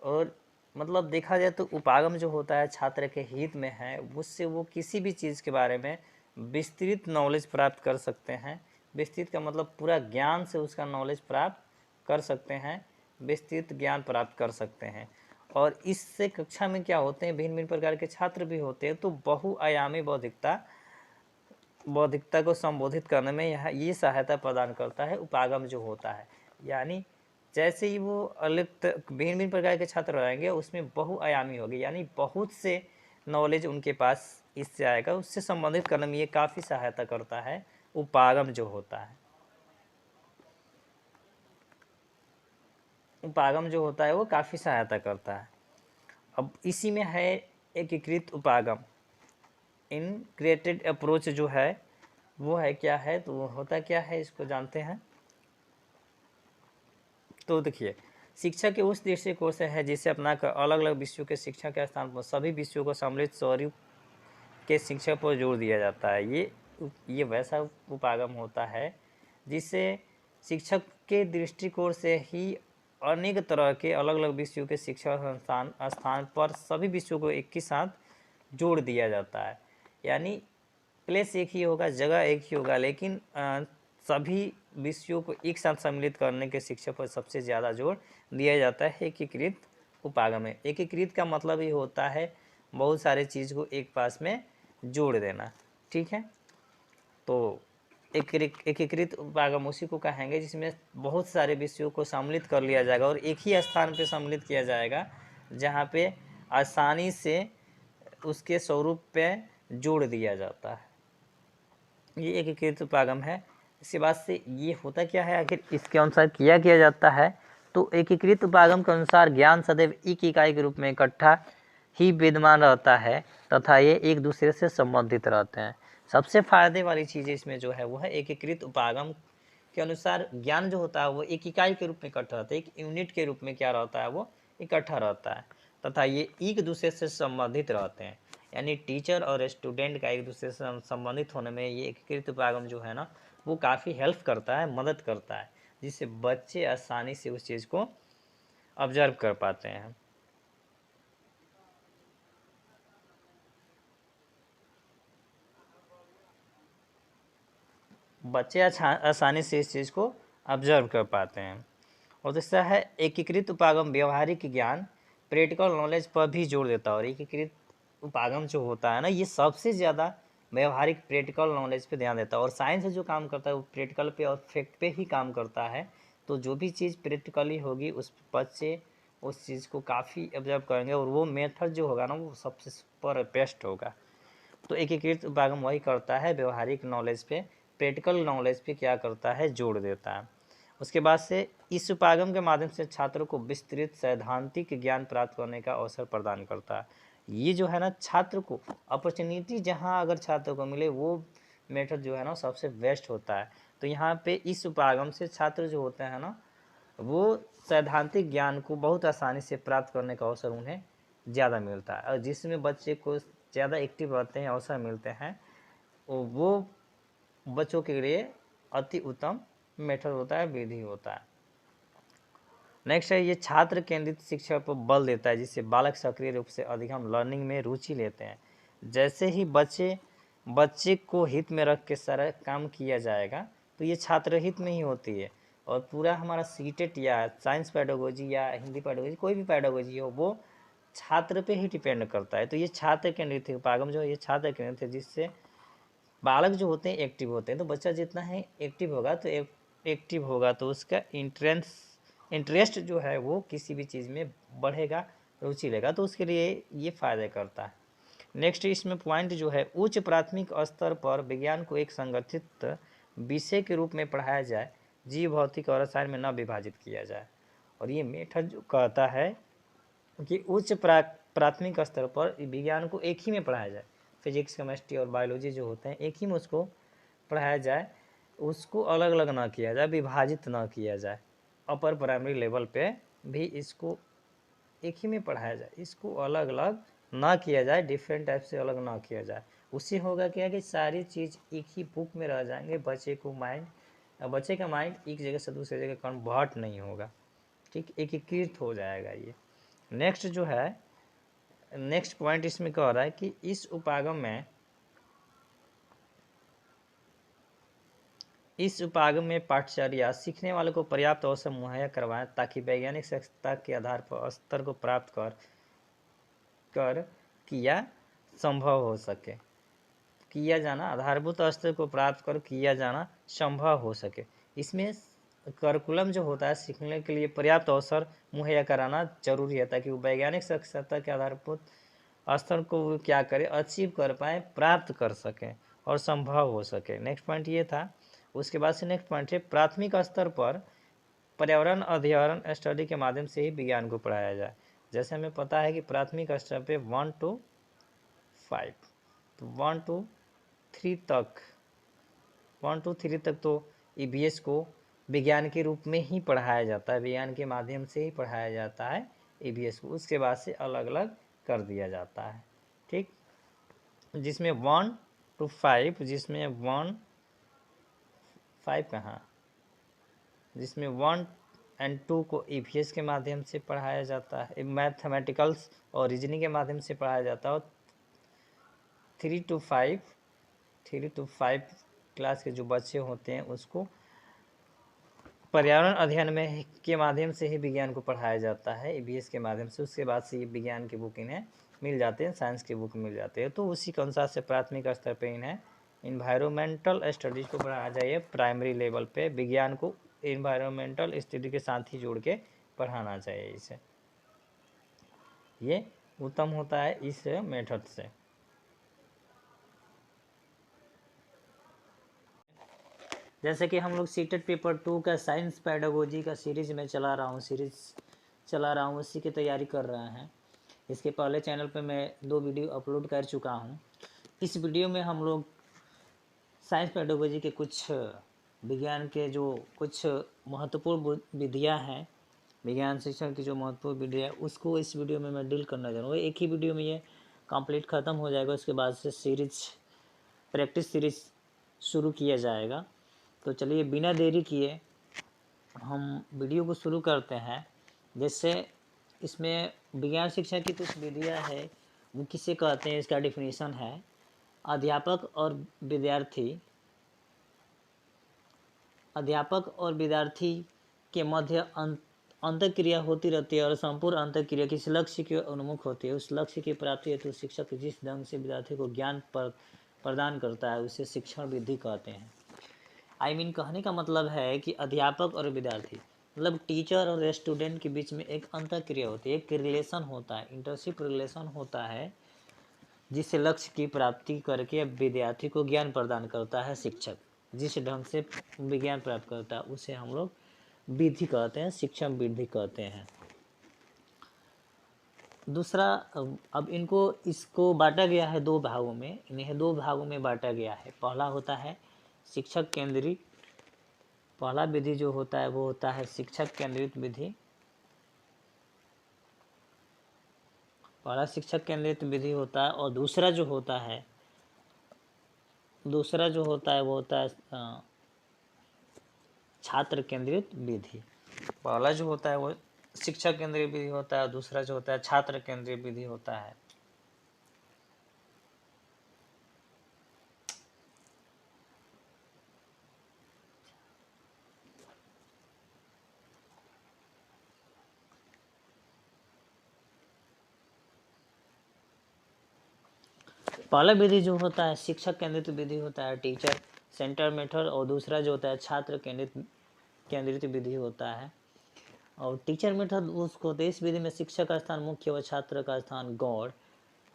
Speaker 1: और मतलब देखा जाए तो उपागम जो होता है छात्र के हित में है, उससे वो किसी भी चीज़ के बारे में विस्तृत नॉलेज प्राप्त कर सकते हैं। विस्तृत का मतलब पूरा ज्ञान से उसका नॉलेज प्राप्त कर सकते हैं, विस्तृत ज्ञान प्राप्त कर सकते हैं। और इससे कक्षा में क्या होते हैं, भिन्न भिन्न प्रकार के छात्र भी होते हैं, तो बहुआयामी बौद्धिकता को संबोधित करने में ये सहायता प्रदान करता है उपागम जो होता है। यानी जैसे ही वो भिन्न भिन्न प्रकार के छात्र रहेंगे उसमें बहुआयामी होगी, यानी बहुत से नॉलेज उनके पास इससे आएगा, उससे संबंधित करने में ये काफ़ी सहायता करता है उपागम जो होता है। उपागम जो होता है वो काफ़ी सहायता करता है। अब इसी में है एकीकृत उपागम, इंटीग्रेटेड अप्रोच जो है वो है क्या है, तो वो होता क्या है इसको जानते हैं। तो देखिए, शिक्षा के उस दृष्टिकोण से है जिसे अपनाकर अलग अलग विषयों के शिक्षा के स्थान पर सभी विषयों को सम्मिलित स्वरूप के शिक्षा पर जोर दिया जाता है। ये वैसा उपागम होता है जिससे शिक्षक के दृष्टिकोण से ही अनेक तरह के अलग अलग विषयों के शिक्षा स्थान पर सभी विषयों को एक ही साथ जोड़ दिया जाता है। यानी प्लेस एक ही होगा, जगह एक ही होगा, लेकिन सभी विषयों को एक साथ सम्मिलित करने के शिक्षा पर सबसे ज़्यादा जोर दिया जाता है एकीकृत उपागम में। एकीकृत का मतलब ये होता है बहुत सारे चीज़ को एक पास में जोड़ देना। ठीक है, तो एकीकृत उपागम उसी को कहेंगे जिसमें बहुत सारे विषयों को सम्मिलित कर लिया जाएगा और एक ही स्थान पे सम्मिलित किया जाएगा, जहाँ पे आसानी से उसके स्वरूप पे जोड़ दिया जाता है। ये एकीकृत उपागम है। इसके बाद से ये होता क्या है, आखिर इसके अनुसार किया जाता है। तो एकीकृत उपागम के अनुसार ज्ञान सदैव एक इकाई के रूप में इकट्ठा ही विद्यमान रहता है तथा ये एक दूसरे से संबंधित रहते हैं। सबसे फायदे वाली चीज़ इसमें जो है वो है एकीकृत उपागम के अनुसार ज्ञान जो होता है वो एक इकाई के रूप में इकट्ठा रहता है, एक यूनिट के रूप में क्या रहता है, वो इकट्ठा रहता है तथा ये एक दूसरे से संबंधित रहते हैं। यानी टीचर और स्टूडेंट का एक दूसरे से संबंधित होने में ये एकीकृत उपागम जो है ना वो काफ़ी हेल्प करता है, मदद करता है, जिससे बच्चे आसानी से उस चीज़ को ऑब्जर्व कर पाते हैं। बच्चे आसानी से इस चीज़ को ऑब्जर्व कर पाते हैं। और दूसरा है एकीकृत उपागम व्यवहारिक ज्ञान प्रैक्टिकल नॉलेज पर भी जोर देता है। और एकीकृत उपागम जो होता है ना, ये सबसे ज़्यादा व्यवहारिक प्रैक्टिकल नॉलेज पे ध्यान देता है। और साइंस जो काम करता है वो प्रैक्टिकल पे और फैक्ट पे ही काम करता है। तो जो भी चीज़ प्रैक्टिकली होगी उस बच्चे उस चीज़ को काफ़ी ऑब्जर्व करेंगे और वो मेथड जो होगा ना वो सबसे सुपर बेस्ट होगा। तो एकीकृत उपागम वही करता है, व्यवहारिक नॉलेज पे प्रैक्टिकल नॉलेज पे क्या करता है, जोड़ देता है। उसके बाद से इस उपागम के माध्यम से छात्रों को विस्तृत सैद्धांतिक ज्ञान प्राप्त करने का अवसर प्रदान करता है। ये जो है ना छात्र को अपॉर्चुनिटी जहाँ अगर छात्र को मिले वो मेथड जो है ना सबसे बेस्ट होता है। तो यहाँ पे इस उपागम से छात्र जो होते हैं ना वो सैद्धांतिक ज्ञान को बहुत आसानी से प्राप्त करने का अवसर उन्हें ज़्यादा मिलता है। और जिसमें बच्चे को ज़्यादा एक्टिव रहते हैं, अवसर मिलते हैं, वो बच्चों के लिए अति उत्तम मेथड होता है, विधि होता है। नेक्स्ट है ये छात्र केंद्रित शिक्षा पर बल देता है, जिससे बालक सक्रिय रूप से अधिगम लर्निंग में रुचि लेते हैं। जैसे ही बच्चे को हित में रख के सारा काम किया जाएगा तो ये छात्र हित में ही होती है। और पूरा हमारा सीटेट या साइंस पेडागोजी या हिंदी पेडागोजी कोई भी पेडागोजी हो वो छात्र पे ही डिपेंड करता है। तो ये छात्र केंद्रित उपागम जो है ये छात्र केंद्रित है, जिससे बालक जो होते हैं एक्टिव होते हैं। तो बच्चा जितना है एक्टिव होगा तो उसका इंटरेस्ट जो है वो किसी भी चीज़ में बढ़ेगा, रुचि लेगा, तो उसके लिए ये फ़ायदा करता है। नेक्स्ट इसमें पॉइंट जो है उच्च प्राथमिक स्तर पर विज्ञान को एक संगठित विषय के रूप में पढ़ाया जाए, जीव भौतिक और रसायन में न विभाजित किया जाए। और ये मेथड जो कहता है कि उच्च प्राथमिक स्तर पर विज्ञान को एक ही में पढ़ाया जाए, फिजिक्स केमिस्ट्री और बायोलॉजी जो होते हैं एक ही में उसको पढ़ाया जाए, उसको अलग अलग ना किया जाए, विभाजित ना किया जाए। अपर प्राइमरी लेवल पे भी इसको एक ही में पढ़ाया जाए, इसको अलग अलग ना किया जाए, डिफरेंट टाइप से अलग ना किया जाए। उससे होगा क्या कि सारी चीज़ एक ही बुक में रह जाएंगे, बच्चे का माइंड एक जगह से दूसरी जगह कन्वर्ट नहीं होगा, ठीक, एकीकृत हो जाएगा ये। नेक्स्ट जो है नेक्स्ट पॉइंट इसमें कह रहा है कि इस उपागम में पाठचर्या सीखने वालों को पर्याप्त अवसर मुहैया करवाएं ताकि वैज्ञानिक सक्षमता के आधार पर स्तर को प्राप्त कर किया संभव हो सके, किया जाना आधारभूत स्तर को प्राप्त कर किया जाना संभव हो सके। इसमें करिकुलम जो होता है सीखने के लिए पर्याप्त अवसर मुहैया कराना जरूरी है ताकि वो वैज्ञानिक सक्षमता के आधारभूत स्तर को वो क्या करें, अचीव कर पाए, प्राप्त कर सकें और संभव हो सके। नेक्स्ट पॉइंट ये था। उसके बाद से नेक्स्ट पॉइंट है प्राथमिक स्तर पर पर्यावरण अध्ययन स्टडी के माध्यम से ही विज्ञान को पढ़ाया जाए। जैसे हमें पता है कि प्राथमिक स्तर पे 1 to 5, तो 1 to 3 तक तो EVS को विज्ञान के रूप में ही पढ़ाया जाता है, विज्ञान के माध्यम से ही पढ़ाया जाता है EVS को। उसके बाद से अलग अलग कर दिया जाता है, ठीक, जिसमें 1 to 5, जिसमें 1 5 कहाँ, जिसमें 1 और 2 को EVS के माध्यम से पढ़ाया जाता है, मैथमेटिकल्स और रीजनिंग के माध्यम से पढ़ाया जाता है। और 3 to 5 क्लास के जो बच्चे होते हैं उसको पर्यावरण अध्ययन में के माध्यम से ही विज्ञान को पढ़ाया जाता है EVS के माध्यम से। उसके बाद से ये विज्ञान की बुक इन्हें मिल जाते हैं, साइंस की बुक मिल जाते हैं। तो उसी के अनुसार से प्राथमिक स्तर पे इन्हें इन्वायरमेंटल स्टडीज़ को पढ़ाया जाए, प्राइमरी लेवल पे विज्ञान को इन्वायरमेंटल स्टडी के साथ ही जोड़ के पढ़ाना चाहिए इसे, ये उत्तम होता है इस मेथड से। जैसे कि हम लोग सीटेट पेपर 2 का साइंस पेडागोजी का सीरीज में चला रहा हूँ, उसी की तैयारी कर रहे हैं। इसके पहले चैनल पे मैं 2 वीडियो अपलोड कर चुका हूँ। इस वीडियो में हम लोग साइंस पेडागोजी के कुछ विज्ञान के जो कुछ महत्वपूर्ण विधियाँ हैं, विज्ञान शिक्षण की जो महत्वपूर्ण विधियाँ उसको इस वीडियो में मैं डील करना चाह रहा हूँ। एक ही वीडियो में ये कंप्लीट ख़त्म हो जाएगा, उसके बाद से प्रैक्टिस सीरीज शुरू किया जाएगा। तो चलिए बिना देरी किए हम वीडियो को शुरू करते हैं। जैसे इसमें विज्ञान शिक्षा की कुछ विधियाँ है, वो किसे कहते हैं, इसका डिफिनीशन है। अध्यापक और विद्यार्थी
Speaker 2: अध्यापक और विद्यार्थी के मध्य अंतःक्रिया होती रहती है और संपूर्ण अंतःक्रिया किस लक्ष्य के उन्मुख होती है। उस लक्ष्य की प्राप्ति हेतु शिक्षक जिस ढंग से विद्यार्थी को ज्ञान प्रदान करता है उसे शिक्षण विधि कहते हैं। कहने का मतलब है कि अध्यापक और विद्यार्थी मतलब टीचर और स्टूडेंट के बीच में एक अंतःक्रिया होती है, एक रिलेशन होता है, इंटरशिप रिलेशन होता है, जिससे लक्ष्य की प्राप्ति करके विद्यार्थी को ज्ञान प्रदान करता है शिक्षक। जिस ढंग से विज्ञान प्राप्त करता है उसे हम लोग विधि कहते हैं, शिक्षण विधि कहते हैं। दूसरा, अब इसको बांटा गया है दो भागों में, इन्हें दो भागों में बांटा गया है। पहला होता है शिक्षक केंद्रित, पहला विधि जो होता है वो होता है शिक्षक केंद्रित विधि। पहला शिक्षक केंद्रित विधि होता है और दूसरा जो होता है वो होता है छात्र केंद्रित विधि। पहला जो होता है वो शिक्षक केंद्रीय विधि होता है, दूसरा जो होता है छात्र केंद्रीय विधि होता है। पहला विधि जो होता है शिक्षक केंद्रित विधि होता है, टीचर सेंटर मेथड, और दूसरा जो होता है छात्र केंद्रित विधि होता है। और टीचर मेथड उसको तो इस विधि में शिक्षक का स्थान मुख्य व छात्र का स्थान गौण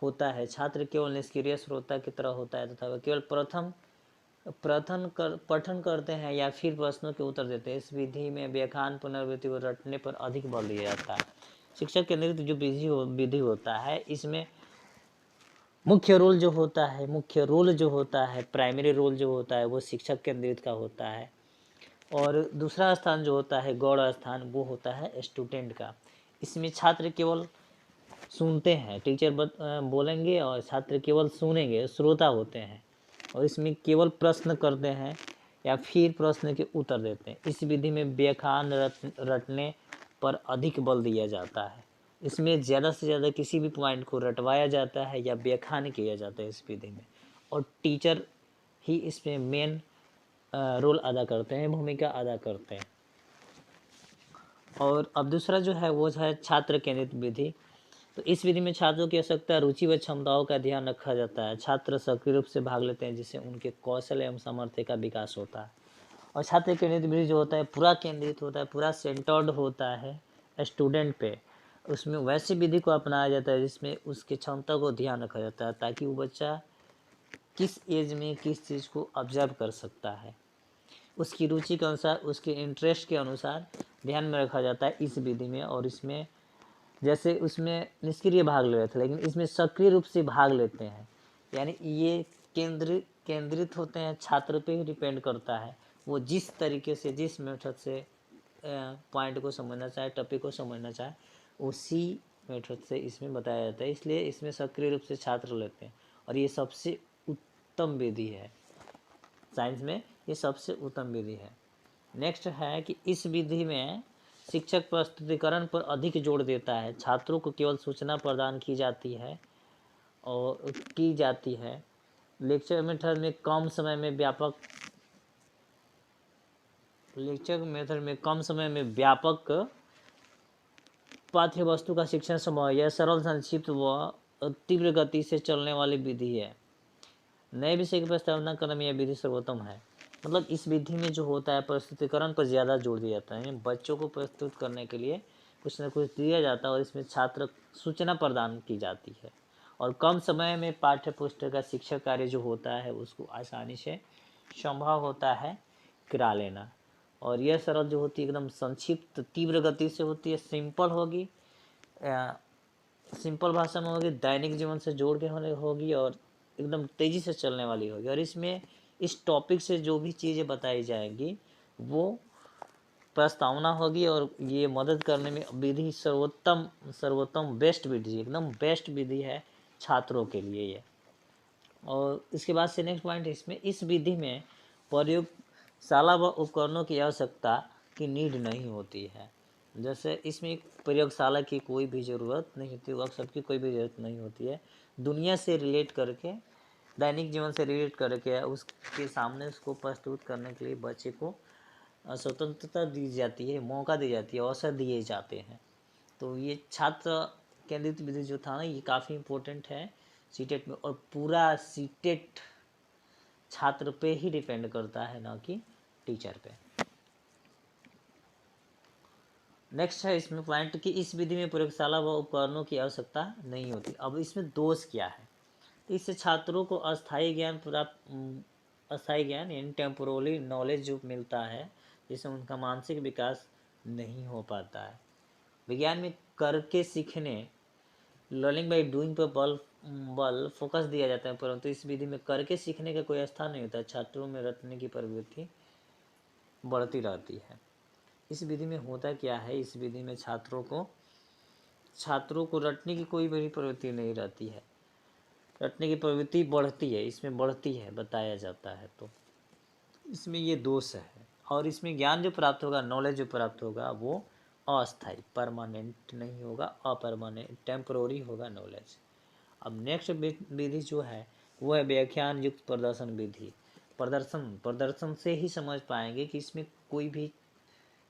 Speaker 2: होता है। छात्र केवल निष्क्रिय श्रोता की तरह होता है तथा वह केवल पठन करते हैं या फिर प्रश्नों के उत्तर देते हैं। इस विधि में व्याख्यान पुनरावृत्ति व रटने पर अधिक बल दिया जाता है। शिक्षक केंद्रित जो विधि होता है इसमें मुख्य रोल जो होता है प्राइमरी रोल जो होता है वो शिक्षक केंद्रित का होता है, और दूसरा स्थान जो होता है गौड़ स्थान वो होता है स्टूडेंट का। इसमें छात्र केवल सुनते हैं, टीचर बोलेंगे और छात्र केवल सुनेंगे, श्रोता होते हैं, और इसमें केवल प्रश्न करते हैं या फिर प्रश्न के उत्तर देते हैं। इस विधि में व्याख्यान रटने पर अधिक बल दिया जाता है। इसमें ज़्यादा से ज़्यादा किसी भी पॉइंट को रटवाया जाता है या व्याख्यान किया जाता है इस विधि में, और टीचर ही इसमें मेन रोल अदा करते हैं, भूमिका अदा करते हैं। और अब दूसरा जो है वो है छात्र केंद्रित विधि। तो इस विधि में छात्रों की आवश्यकता, रुचि व क्षमताओं का ध्यान रखा जाता है। छात्र सक्रिय रूप से भाग लेते हैं जिससे उनके कौशल एवं सामर्थ्य का विकास होता है। और छात्र केंद्रित विधि जो होता है पूरा केंद्रित होता है, पूरा सेंटर्ड होता है स्टूडेंट पे। उसमें वैसी विधि को अपनाया जाता है जिसमें उसकी क्षमता को ध्यान रखा जाता है ताकि वो बच्चा किस एज में किस चीज़ को ऑब्जर्व कर सकता है, उसकी रुचि के अनुसार, उसके इंटरेस्ट के अनुसार ध्यान में रखा जाता है इस विधि में। और इसमें जैसे उसमें निष्क्रिय भाग ले रहे थे लेकिन इसमें सक्रिय रूप से भाग लेते हैं, यानी ये केंद्रित होते हैं, छात्र पे ही डिपेंड करता है वो जिस तरीके से, जिस मेथड से पॉइंट को समझना चाहे, टॉपिक को समझना चाहे, उसी मेथड से इसमें बताया जाता है। इसलिए इसमें सक्रिय रूप से छात्र लेते हैं और ये सबसे उत्तम विधि है साइंस में, ये सबसे उत्तम विधि है। नेक्स्ट है कि इस विधि में शिक्षक प्रस्तुतिकरण पर अधिक जोर देता है। छात्रों को केवल सूचना प्रदान की जाती है लेक्चर मेथड में कम समय में व्यापक पाठ्य वस्तु का शिक्षण संभव है। यह सरल, संक्षिप्त व तीव्र गति से चलने वाली विधि है। नए विषय की प्रस्तावना करने में यह विधि सर्वोत्तम है। मतलब इस विधि में जो होता है प्रस्तुतिकरण पर ज़्यादा जोर दिया जाता है। बच्चों को प्रस्तुत करने के लिए कुछ न कुछ दिया जाता है और इसमें छात्र सूचना प्रदान की जाती है, और कम समय में पाठ्य पुस्तक का शिक्षक कार्य जो होता है उसको आसानी से संभव होता है करा लेना। और यह सरल जो होती है एकदम संक्षिप्त, तीव्र गति से होती है, सिंपल होगी, सिंपल भाषा में होगी, दैनिक जीवन से जोड़ के होगी और एकदम तेज़ी से चलने वाली होगी। और इसमें इस टॉपिक से जो भी चीज़ें बताई जाएंगी वो प्रस्तावना होगी, और ये मदद करने में विधि सर्वोत्तम बेस्ट विधि, एकदम बेस्ट विधि है छात्रों के लिए ये। और इसके बाद से नेक्स्ट पॉइंट, इसमें इस विधि में प्रयोगशाला व उपकरणों की आवश्यकता की नीड नहीं होती है। जैसे इसमें प्रयोगशाला की कोई भी ज़रूरत नहीं होती, वर्कशॉप की कोई भी ज़रूरत नहीं होती है। दुनिया से रिलेट करके, दैनिक जीवन से रिलेट करके उसके सामने उसको प्रस्तुत करने के लिए बच्चे को स्वतंत्रता दी जाती है, मौका दी जाती है, अवसर दिए जाते हैं। तो ये छात्र केंद्रित विधि जो था ना, ये काफ़ी इम्पोर्टेंट है सीटेट में, और पूरा सीटेट छात्र पे ही डिपेंड करता है, ना कि टीचर पे। नेक्स्ट है इसमें पॉइंट कि इस विधि में प्रयोगशाला व उपकरणों की आवश्यकता नहीं होती। अब इसमें दोष क्या है? तो इससे छात्रों को अस्थायी ज्ञान यानी टेम्पोरली नॉलेज जो मिलता है, जिससे उनका मानसिक विकास नहीं हो पाता है। विज्ञान में करके सीखने, लर्निंग बाय डूइंग पर बल फोकस दिया जाता है, परंतु इस विधि में करके सीखने का कोई स्थान नहीं होता है। छात्रों में रटने की प्रवृत्ति बढ़ती रहती है। इस विधि में होता क्या है, इस विधि में छात्रों को रटने की कोई बड़ी प्रवृत्ति नहीं रहती है, रटने की प्रवृत्ति बढ़ती है, इसमें बढ़ती है बताया जाता है। तो इसमें ये दोष है। और इसमें ज्ञान जो प्राप्त होगा, नॉलेज जो प्राप्त होगा, वो अस्थायी, परमानेंट नहीं होगा, अपरमानेंट, टेम्पररी होगा नॉलेज। अब नेक्स्ट विधि जो है वो है व्याख्यान युक्त प्रदर्शन विधि। प्रदर्शन से ही समझ पाएंगे कि इसमें कोई भी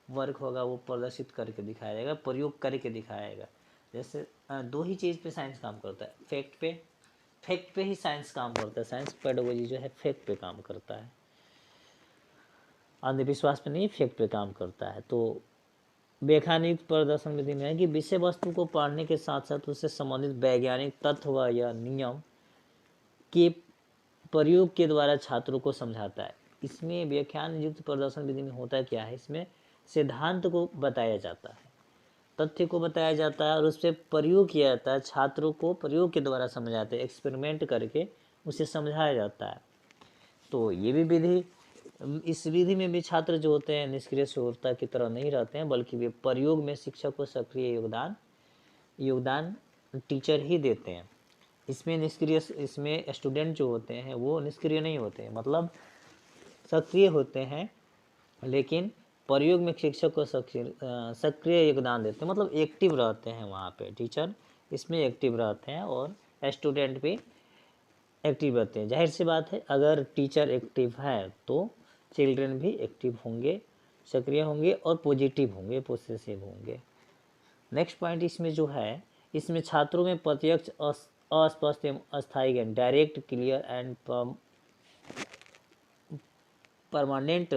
Speaker 2: वर्क होगा वो प्रदर्शित करके दिखाया जाएगा, प्रयोग करके दिखाएगा। जैसे दो ही चीज़ पे साइंस काम करता है, फैक्ट पे ही साइंस काम करता है। साइंस पेडागोजी जो है फैक्ट पे काम करता है, अंधविश्वास पे नहीं, फैक्ट पे काम करता है। तो व्याख्यानिक प्रदर्शन विधि में है कि विषय वस्तु को पढ़ने के साथ साथ उससे संबंधित वैज्ञानिक तत्व या नियम के प्रयोग के द्वारा छात्रों को समझाता है। इसमें व्याख्यान युक्त प्रदर्शन विधि में होता क्या है, इसमें सिद्धांत को बताया जाता है, तथ्य को बताया जाता है और उस पर प्रयोग किया जाता है। छात्रों को प्रयोग के द्वारा समझाते हैं, एक्सपेरिमेंट करके उसे समझाया जाता है। तो ये भी विधि, इस विधि में भी छात्र जो होते हैं निष्क्रिय श्रोता की तरह नहीं रहते हैं, बल्कि वे प्रयोग में शिक्षक को सक्रिय योगदान टीचर ही देते हैं। इसमें स्टूडेंट जो होते हैं वो निष्क्रिय नहीं होते हैं, मतलब सक्रिय होते हैं, लेकिन प्रयोग में शिक्षक को सक्रिय योगदान देते हैं, मतलब एक्टिव रहते हैं वहाँ पे। टीचर इसमें एक्टिव रहते हैं और स्टूडेंट भी एक्टिव रहते हैं। जाहिर सी बात है, अगर टीचर एक्टिव है तो चिल्ड्रन भी एक्टिव होंगे, सक्रिय होंगे और पॉजिटिव होंगे, पोसेसिव होंगे। नेक्स्ट पॉइंट इसमें जो है, इसमें छात्रों में प्रत्यक्ष अस्पष्ट एवं अस्थायी ज्ञान, direct, clear and permanent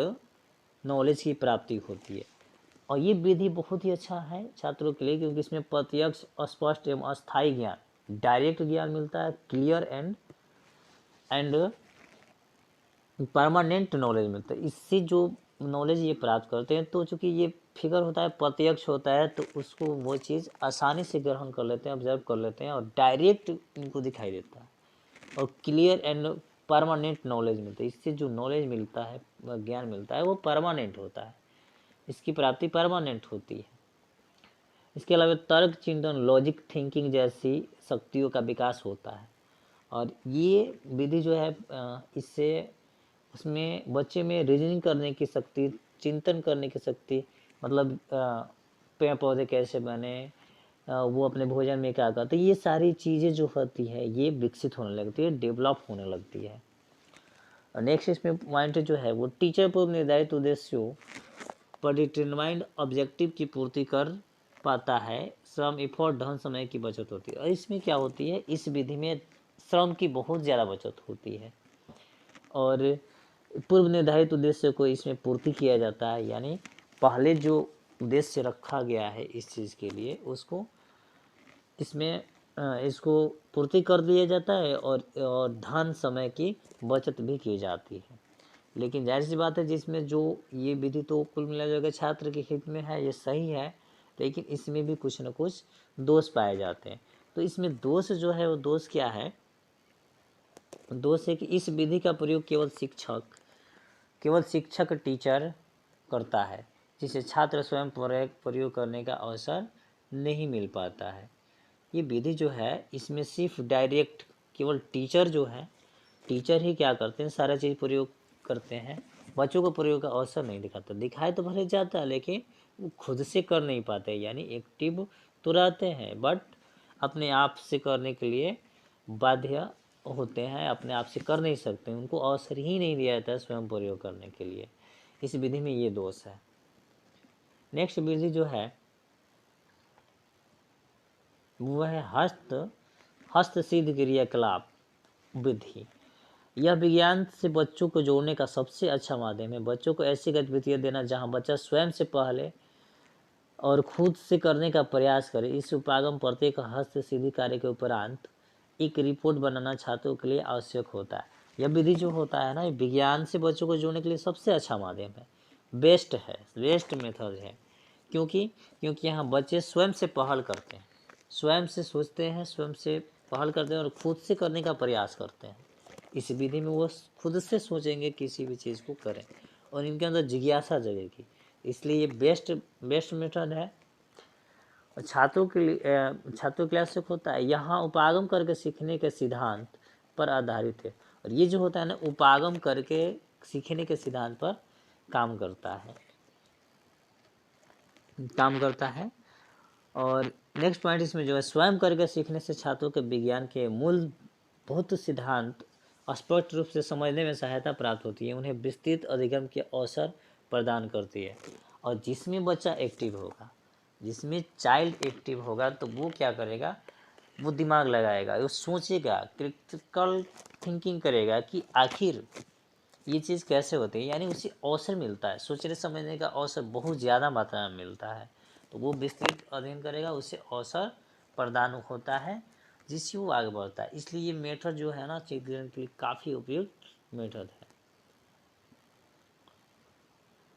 Speaker 2: knowledge की प्राप्ति होती है। और ये विधि बहुत ही अच्छा है छात्रों के लिए, क्योंकि इसमें प्रत्यक्ष, स्पष्ट एवं अस्थायी ज्ञान, डायरेक्ट ज्ञान मिलता है, क्लियर एंड परमानेंट नॉलेज मिलता है। इससे जो नॉलेज ये प्राप्त करते हैं, तो चूँकि ये फिगर होता है, प्रत्यक्ष होता है, तो उसको वो चीज़ आसानी से ग्रहण कर लेते हैं, ऑब्जर्व कर लेते हैं और डायरेक्ट इनको दिखाई देता है। और क्लियर एंड परमानेंट नॉलेज मिलता है, इससे जो नॉलेज मिलता है, ज्ञान मिलता है, वो परमानेंट होता है, इसकी प्राप्ति परमानेंट होती है। इसके अलावा तर्क, चिंतन, लॉजिक थिंकिंग जैसी शक्तियों का विकास होता है। और ये विधि जो है, इससे उसमें बच्चे में रीजनिंग करने की शक्ति, चिंतन करने की शक्ति, मतलब पेड़ पौधे कैसे बने, वो अपने भोजन में क्या करते, ये सारी चीज़ें जो होती है ये विकसित होने लगती है, डेवलप होने लगती है। और नेक्स्ट इसमें पॉइंट जो है वो टीचर पूर्व निर्धारित उद्देश्यों पर डिटरमाइंड ऑब्जेक्टिव की पूर्ति कर पाता है, श्रम, इफोर्ट, धन, समय की बचत होती है। और इसमें क्या होती है, इस विधि में श्रम की बहुत ज़्यादा बचत होती है और पूर्व निर्धारित उद्देश्य को इसमें पूर्ति किया जाता है, यानी पहले जो उद्देश्य रखा गया है इस चीज़ के लिए, उसको इसमें इसको पूर्ति कर दिया जाता है और धन, समय की बचत भी की जाती है। लेकिन जाहिर सी बात है, जिसमें जो ये विधि तो कुल मिला के छात्र के हित में है, ये सही है, लेकिन इसमें भी कुछ न कुछ दोष पाए जाते हैं। तो इसमें दोष जो है वो दोष क्या है, दोष है कि इस विधि का प्रयोग केवल शिक्षक टीचर करता है, जिसे छात्र स्वयं प्रयोग करने का अवसर नहीं मिल पाता है। ये विधि जो है इसमें सिर्फ डायरेक्ट केवल टीचर जो है, टीचर ही क्या करते हैं, सारा चीज़ प्रयोग करते हैं, बच्चों को प्रयोग का अवसर नहीं दिखाता। दिखाए तो भले जाता है, लेकिन वो खुद से कर नहीं पाते, यानी एक्टिव तो रहते हैं बट अपने आप से करने के लिए बाध्य होते हैं, अपने आप से कर नहीं सकते, उनको अवसर ही नहीं दिया जाता है स्वयं प्रयोग करने के लिए। इस विधि में ये दोष है। नेक्स्ट विधि जो है वो है हस्तसिद्ध क्रियाकलाप विधि। यह विज्ञान से बच्चों को जोड़ने का सबसे अच्छा माध्यम है। बच्चों को ऐसी गतिविधियां देना जहां बच्चा स्वयं से पहले और खुद से करने का प्रयास करे। इस उपागम प्रत्येक हस्तसिद्धि कार्य के उपरांत एक रिपोर्ट बनाना छात्रों के लिए आवश्यक होता है। यह विधि जो होता है ना, ये विज्ञान से बच्चों को जोड़ने के लिए सबसे अच्छा माध्यम है, बेस्ट मेथड है। क्योंकि यहाँ बच्चे स्वयं से पहल करते हैं, स्वयं से सोचते हैं, स्वयं से पहल करते हैं और खुद से करने का प्रयास करते हैं। इस विधि में वो खुद से सोचेंगे, किसी भी चीज़ को करें और इनके अंदर जिज्ञासा जगेगी, इसलिए ये बेस्ट मेथड है। और छात्रों के लिए आवश्यक होता है। यहाँ उपागम करके सीखने के सिद्धांत पर आधारित है। और ये जो होता है ना, उपागम करके सीखने के सिद्धांत पर काम करता है। और नेक्स्ट पॉइंट इसमें जो है, स्वयं करके सीखने से छात्रों के विज्ञान के मूलभूत सिद्धांत स्पष्ट रूप से समझने में सहायता प्राप्त होती है, उन्हें विस्तृत अधिगम के अवसर प्रदान करती है। और जिसमें बच्चा एक्टिव होगा, जिसमें चाइल्ड एक्टिव होगा, तो वो क्या करेगा, वो दिमाग लगाएगा, वो सोचेगा, क्रिटिकल थिंकिंग करेगा कि आखिर ये चीज़ कैसे होती है, यानी उसे अवसर मिलता है, सोचने समझने का अवसर बहुत ज़्यादा मात्रा में मिलता है, तो वो विस्तृत अध्ययन करेगा, उससे अवसर प्रदान होता है, जिससे वो आगे बढ़ता है। इसलिए ये मेथड जो है ना, चिल्ड्रन के लिए काफ़ी उपयुक्त मेथड है।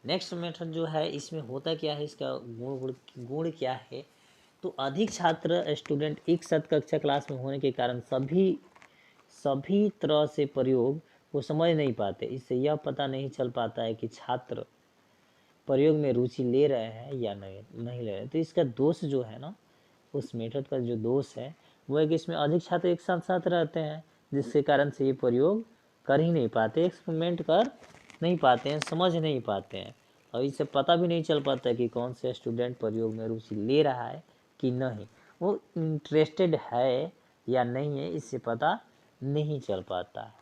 Speaker 2: नेक्स्ट मेथड जो है, इसमें होता क्या है, इसका गुण क्या है, तो अधिक छात्र स्टूडेंट एक साथ कक्षा क्लास में होने के कारण सभी तरह से प्रयोग को समझ नहीं पाते। इससे यह पता नहीं चल पाता है कि छात्र प्रयोग में रुचि ले रहे हैं या नहीं ले रहे। तो इसका दोष जो है ना, उस मेथड का जो दोष है वो है कि इसमें अधिक छात्र एक साथ रहते हैं, जिसके कारण से ये प्रयोग कर ही नहीं पाते, एक्सपेरिमेंट कर नहीं पाते हैं, समझ नहीं पाते हैं। और इससे पता भी नहीं चल पाता है कि कौन से स्टूडेंट प्रयोग में रुचि ले रहा है कि नहीं, वो इंटरेस्टेड है या नहीं है, इससे पता नहीं चल पाता।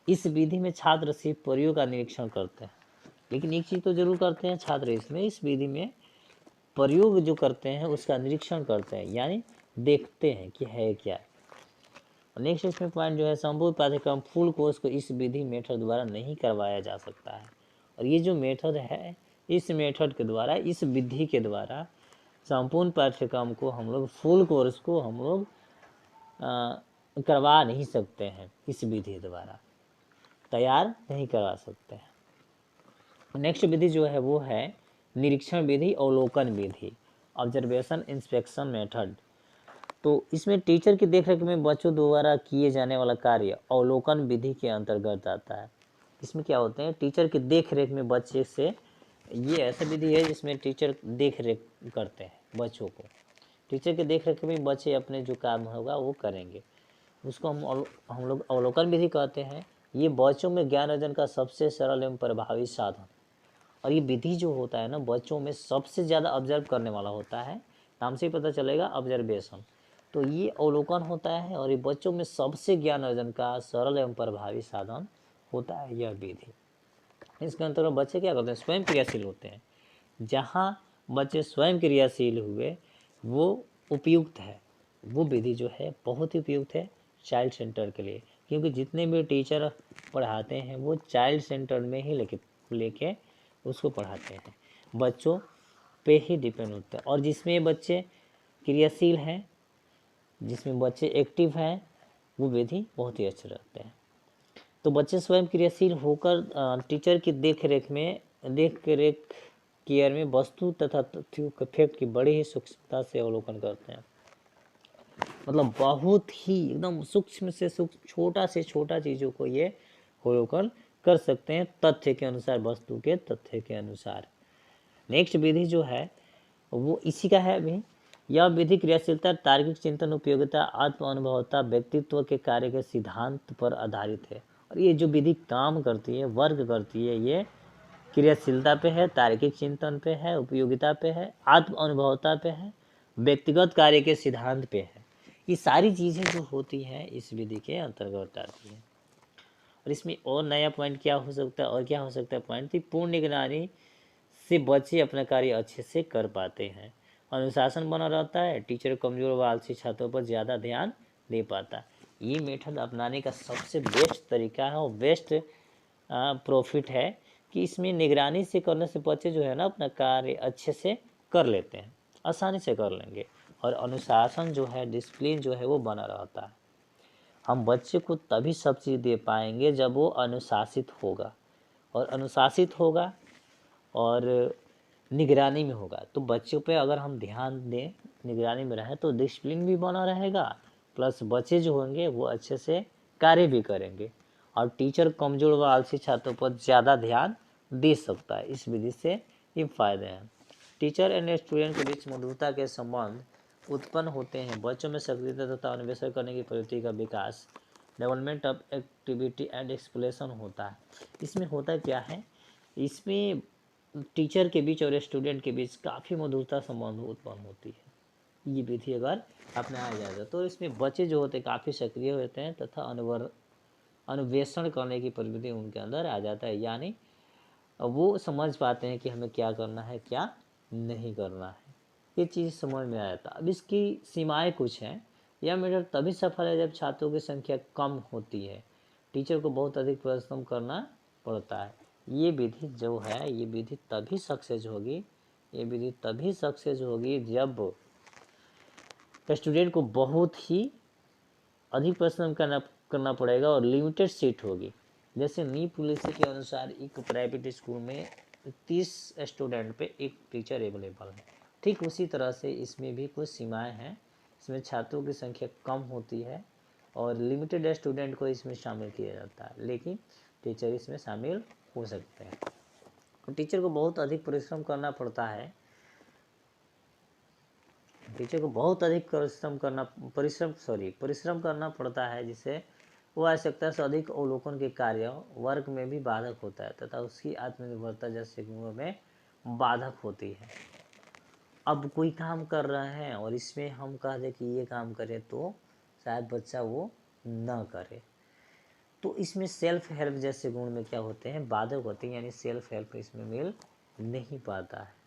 Speaker 2: इस विधि में छात्र सिर्फ प्रयोग का निरीक्षण करते हैं, लेकिन एक चीज़ तो जरूर करते हैं छात्र इसमें, इस विधि में प्रयोग जो करते हैं उसका निरीक्षण करते हैं, यानी देखते हैं कि है क्या। नेक्स्ट इसमें पॉइंट जो है, संपूर्ण पाठ्यक्रम फुल कोर्स को इस विधि मेथड द्वारा नहीं करवाया जा सकता है। और ये जो मेथड है, इस मेथड के द्वारा, इस विधि के द्वारा संपूर्ण पाठ्यक्रम को हम लोग, फुल कोर्स को हम लोग करवा नहीं सकते हैं, इस विधि द्वारा तैयार नहीं करवा सकते हैं। नेक्स्ट विधि जो है वो है निरीक्षण विधि, अवलोकन विधि, ऑब्जर्वेशन इंस्पेक्शन मेथड। तो इसमें टीचर की देखरेख में बच्चों द्वारा किए जाने वाला कार्य अवलोकन विधि के अंतर्गत आता है। इसमें क्या होते हैं, टीचर की देखरेख में बच्चे से, ये ऐसा विधि है जिसमें टीचर देखरेख करते हैं बच्चों को। टीचर के देखरेख में बच्चे अपने जो काम होगा वो करेंगे, उसको हम लोग अवलोकन विधि कहते हैं। ये बच्चों में ज्ञान अर्जन का सबसे सरल एवं प्रभावी साधन। और ये विधि जो होता है ना, बच्चों में सबसे ज़्यादा ऑब्जर्व करने वाला होता है, नाम से ही पता चलेगा, ऑब्जर्वेशन। तो ये अवलोकन होता है और ये बच्चों में सबसे ज्ञान अर्जन का सरल एवं प्रभावी साधन होता है यह विधि। इसके अंतर्गत बच्चे क्या करते हैं, स्वयं क्रियाशील होते हैं। जहाँ बच्चे स्वयं क्रियाशील हुए वो उपयुक्त है, वो विधि जो है बहुत ही उपयुक्त है चाइल्ड सेंटर के लिए, क्योंकि जितने भी टीचर पढ़ाते हैं वो चाइल्ड सेंटर में ही लेके उसको पढ़ाते हैं, बच्चों पे ही डिपेंड होता है। और जिसमें बच्चे क्रियाशील हैं, जिसमें बच्चे एक्टिव हैं, वो विधि बहुत ही अच्छे रहते हैं। तो बच्चे स्वयं क्रियाशील होकर टीचर की देख रेख केयर में वस्तु तथा तथ्यों के फैक्ट की बड़ी ही सूक्ष्मता से अवलोकन करते हैं। मतलब बहुत ही एकदम सूक्ष्म से सूक्ष्म, से छोटा चीज़ों को ये अवलोकन कर सकते हैं, तथ्य के अनुसार, वस्तु के तथ्य के अनुसार। नेक्स्ट विधि जो है वो इसी का है अभी। यह विधि क्रियाशीलता, तार्किक चिंतन, उपयोगिता, आत्म अनुभवता, व्यक्तित्व के कार्य के सिद्धांत पर आधारित है। और ये जो विधि काम करती है, वर्क करती है, ये क्रियाशीलता पे है, तार्किक चिंतन पे है, उपयोगिता पे है, आत्म अनुभवता पे है, व्यक्तिगत कार्य के सिद्धांत पे है। ये सारी चीज़ें जो होती हैं इस विधि के अंतर्गत आती हैं। और इसमें और नया पॉइंट क्या हो सकता है, और क्या हो सकता है पॉइंट कि पूर्ण निगरानी से बच्चे अपना कार्य अच्छे से कर पाते हैं, अनुशासन बना रहता है, टीचर कमजोर व आलसी छात्रों पर ज़्यादा ध्यान दे पाता है। ये मेथड अपनाने का सबसे बेस्ट तरीका है और बेस्ट प्रॉफिट है कि इसमें निगरानी से करने से बच्चे जो है ना अपना कार्य अच्छे से कर लेते हैं, आसानी से कर लेंगे, और अनुशासन जो है, डिसिप्लिन जो है वो बना रहता है। हम बच्चे को तभी सब चीज़ दे पाएंगे जब वो अनुशासित होगा, और अनुशासित होगा और निगरानी में होगा। तो बच्चों पे अगर हम ध्यान दें, निगरानी में रहें, तो डिसिप्लिन भी बना रहेगा, प्लस बच्चे जो होंगे वो अच्छे से कार्य भी करेंगे, और टीचर कमजोर व आलसी छात्रों पर ज़्यादा ध्यान दे सकता है। इस विधि से ये फायदे हैं। टीचर एंड स्टूडेंट के बीच मधुरता के संबंध उत्पन्न होते हैं। बच्चों में सक्रियता तथा अन्वेषण करने की प्रवृत्ति का विकास, development of activity and exploration होता है। इसमें होता क्या है, इसमें टीचर के बीच और स्टूडेंट के बीच काफ़ी मधुरता संबंध उत्पन्न होती है। ये विधि अगर अपनाया जाए तो इसमें बच्चे जो होते हैं काफ़ी सक्रिय होते हैं तथा अन्वेषण करने की प्रवृत्ति उनके अंदर आ जाता है, यानी वो समझ पाते हैं कि हमें क्या करना है, क्या नहीं करना है। ये चीज़ समझ में आ जाता है। अब इसकी सीमाएं कुछ हैं। यह मेथड तभी सफल है जब छात्रों की संख्या कम होती है, टीचर को बहुत अधिक परिश्रम करना पड़ता है। ये विधि जो है, ये विधि तभी सक्सेस होगी, ये विधि तभी सक्सेस होगी जब स्टूडेंट को बहुत ही अधिक परिश्रम करना पड़ेगा और लिमिटेड सीट होगी। जैसे नी पॉलिसी के अनुसार एक प्राइवेट स्कूल में 30 स्टूडेंट पे एक टीचर अवेलेबल है, ठीक उसी तरह से इसमें भी कुछ सीमाएं हैं। इसमें छात्रों की संख्या कम होती है और लिमिटेड स्टूडेंट को इसमें शामिल किया जाता है, लेकिन टीचर इसमें शामिल हो सकते हैं। टीचर को बहुत अधिक परिश्रम करना पड़ता है, टीचर को बहुत अधिक परिश्रम करना पड़ता है, जिससे वो आवश्यकता से अधिक अवलोकन के कार्य वर्क में भी बाधक होता है तथा उसकी आत्मनिर्भरता जैसे गुणों में बाधक होती है। अब कोई काम कर रहे हैं और इसमें हम कह दें कि ये काम करें तो शायद बच्चा वो ना करे, तो इसमें सेल्फ हेल्प जैसे गुण में क्या होते हैं, बाधक होते हैं, यानी सेल्फ हेल्प इसमें मिल नहीं पाता है।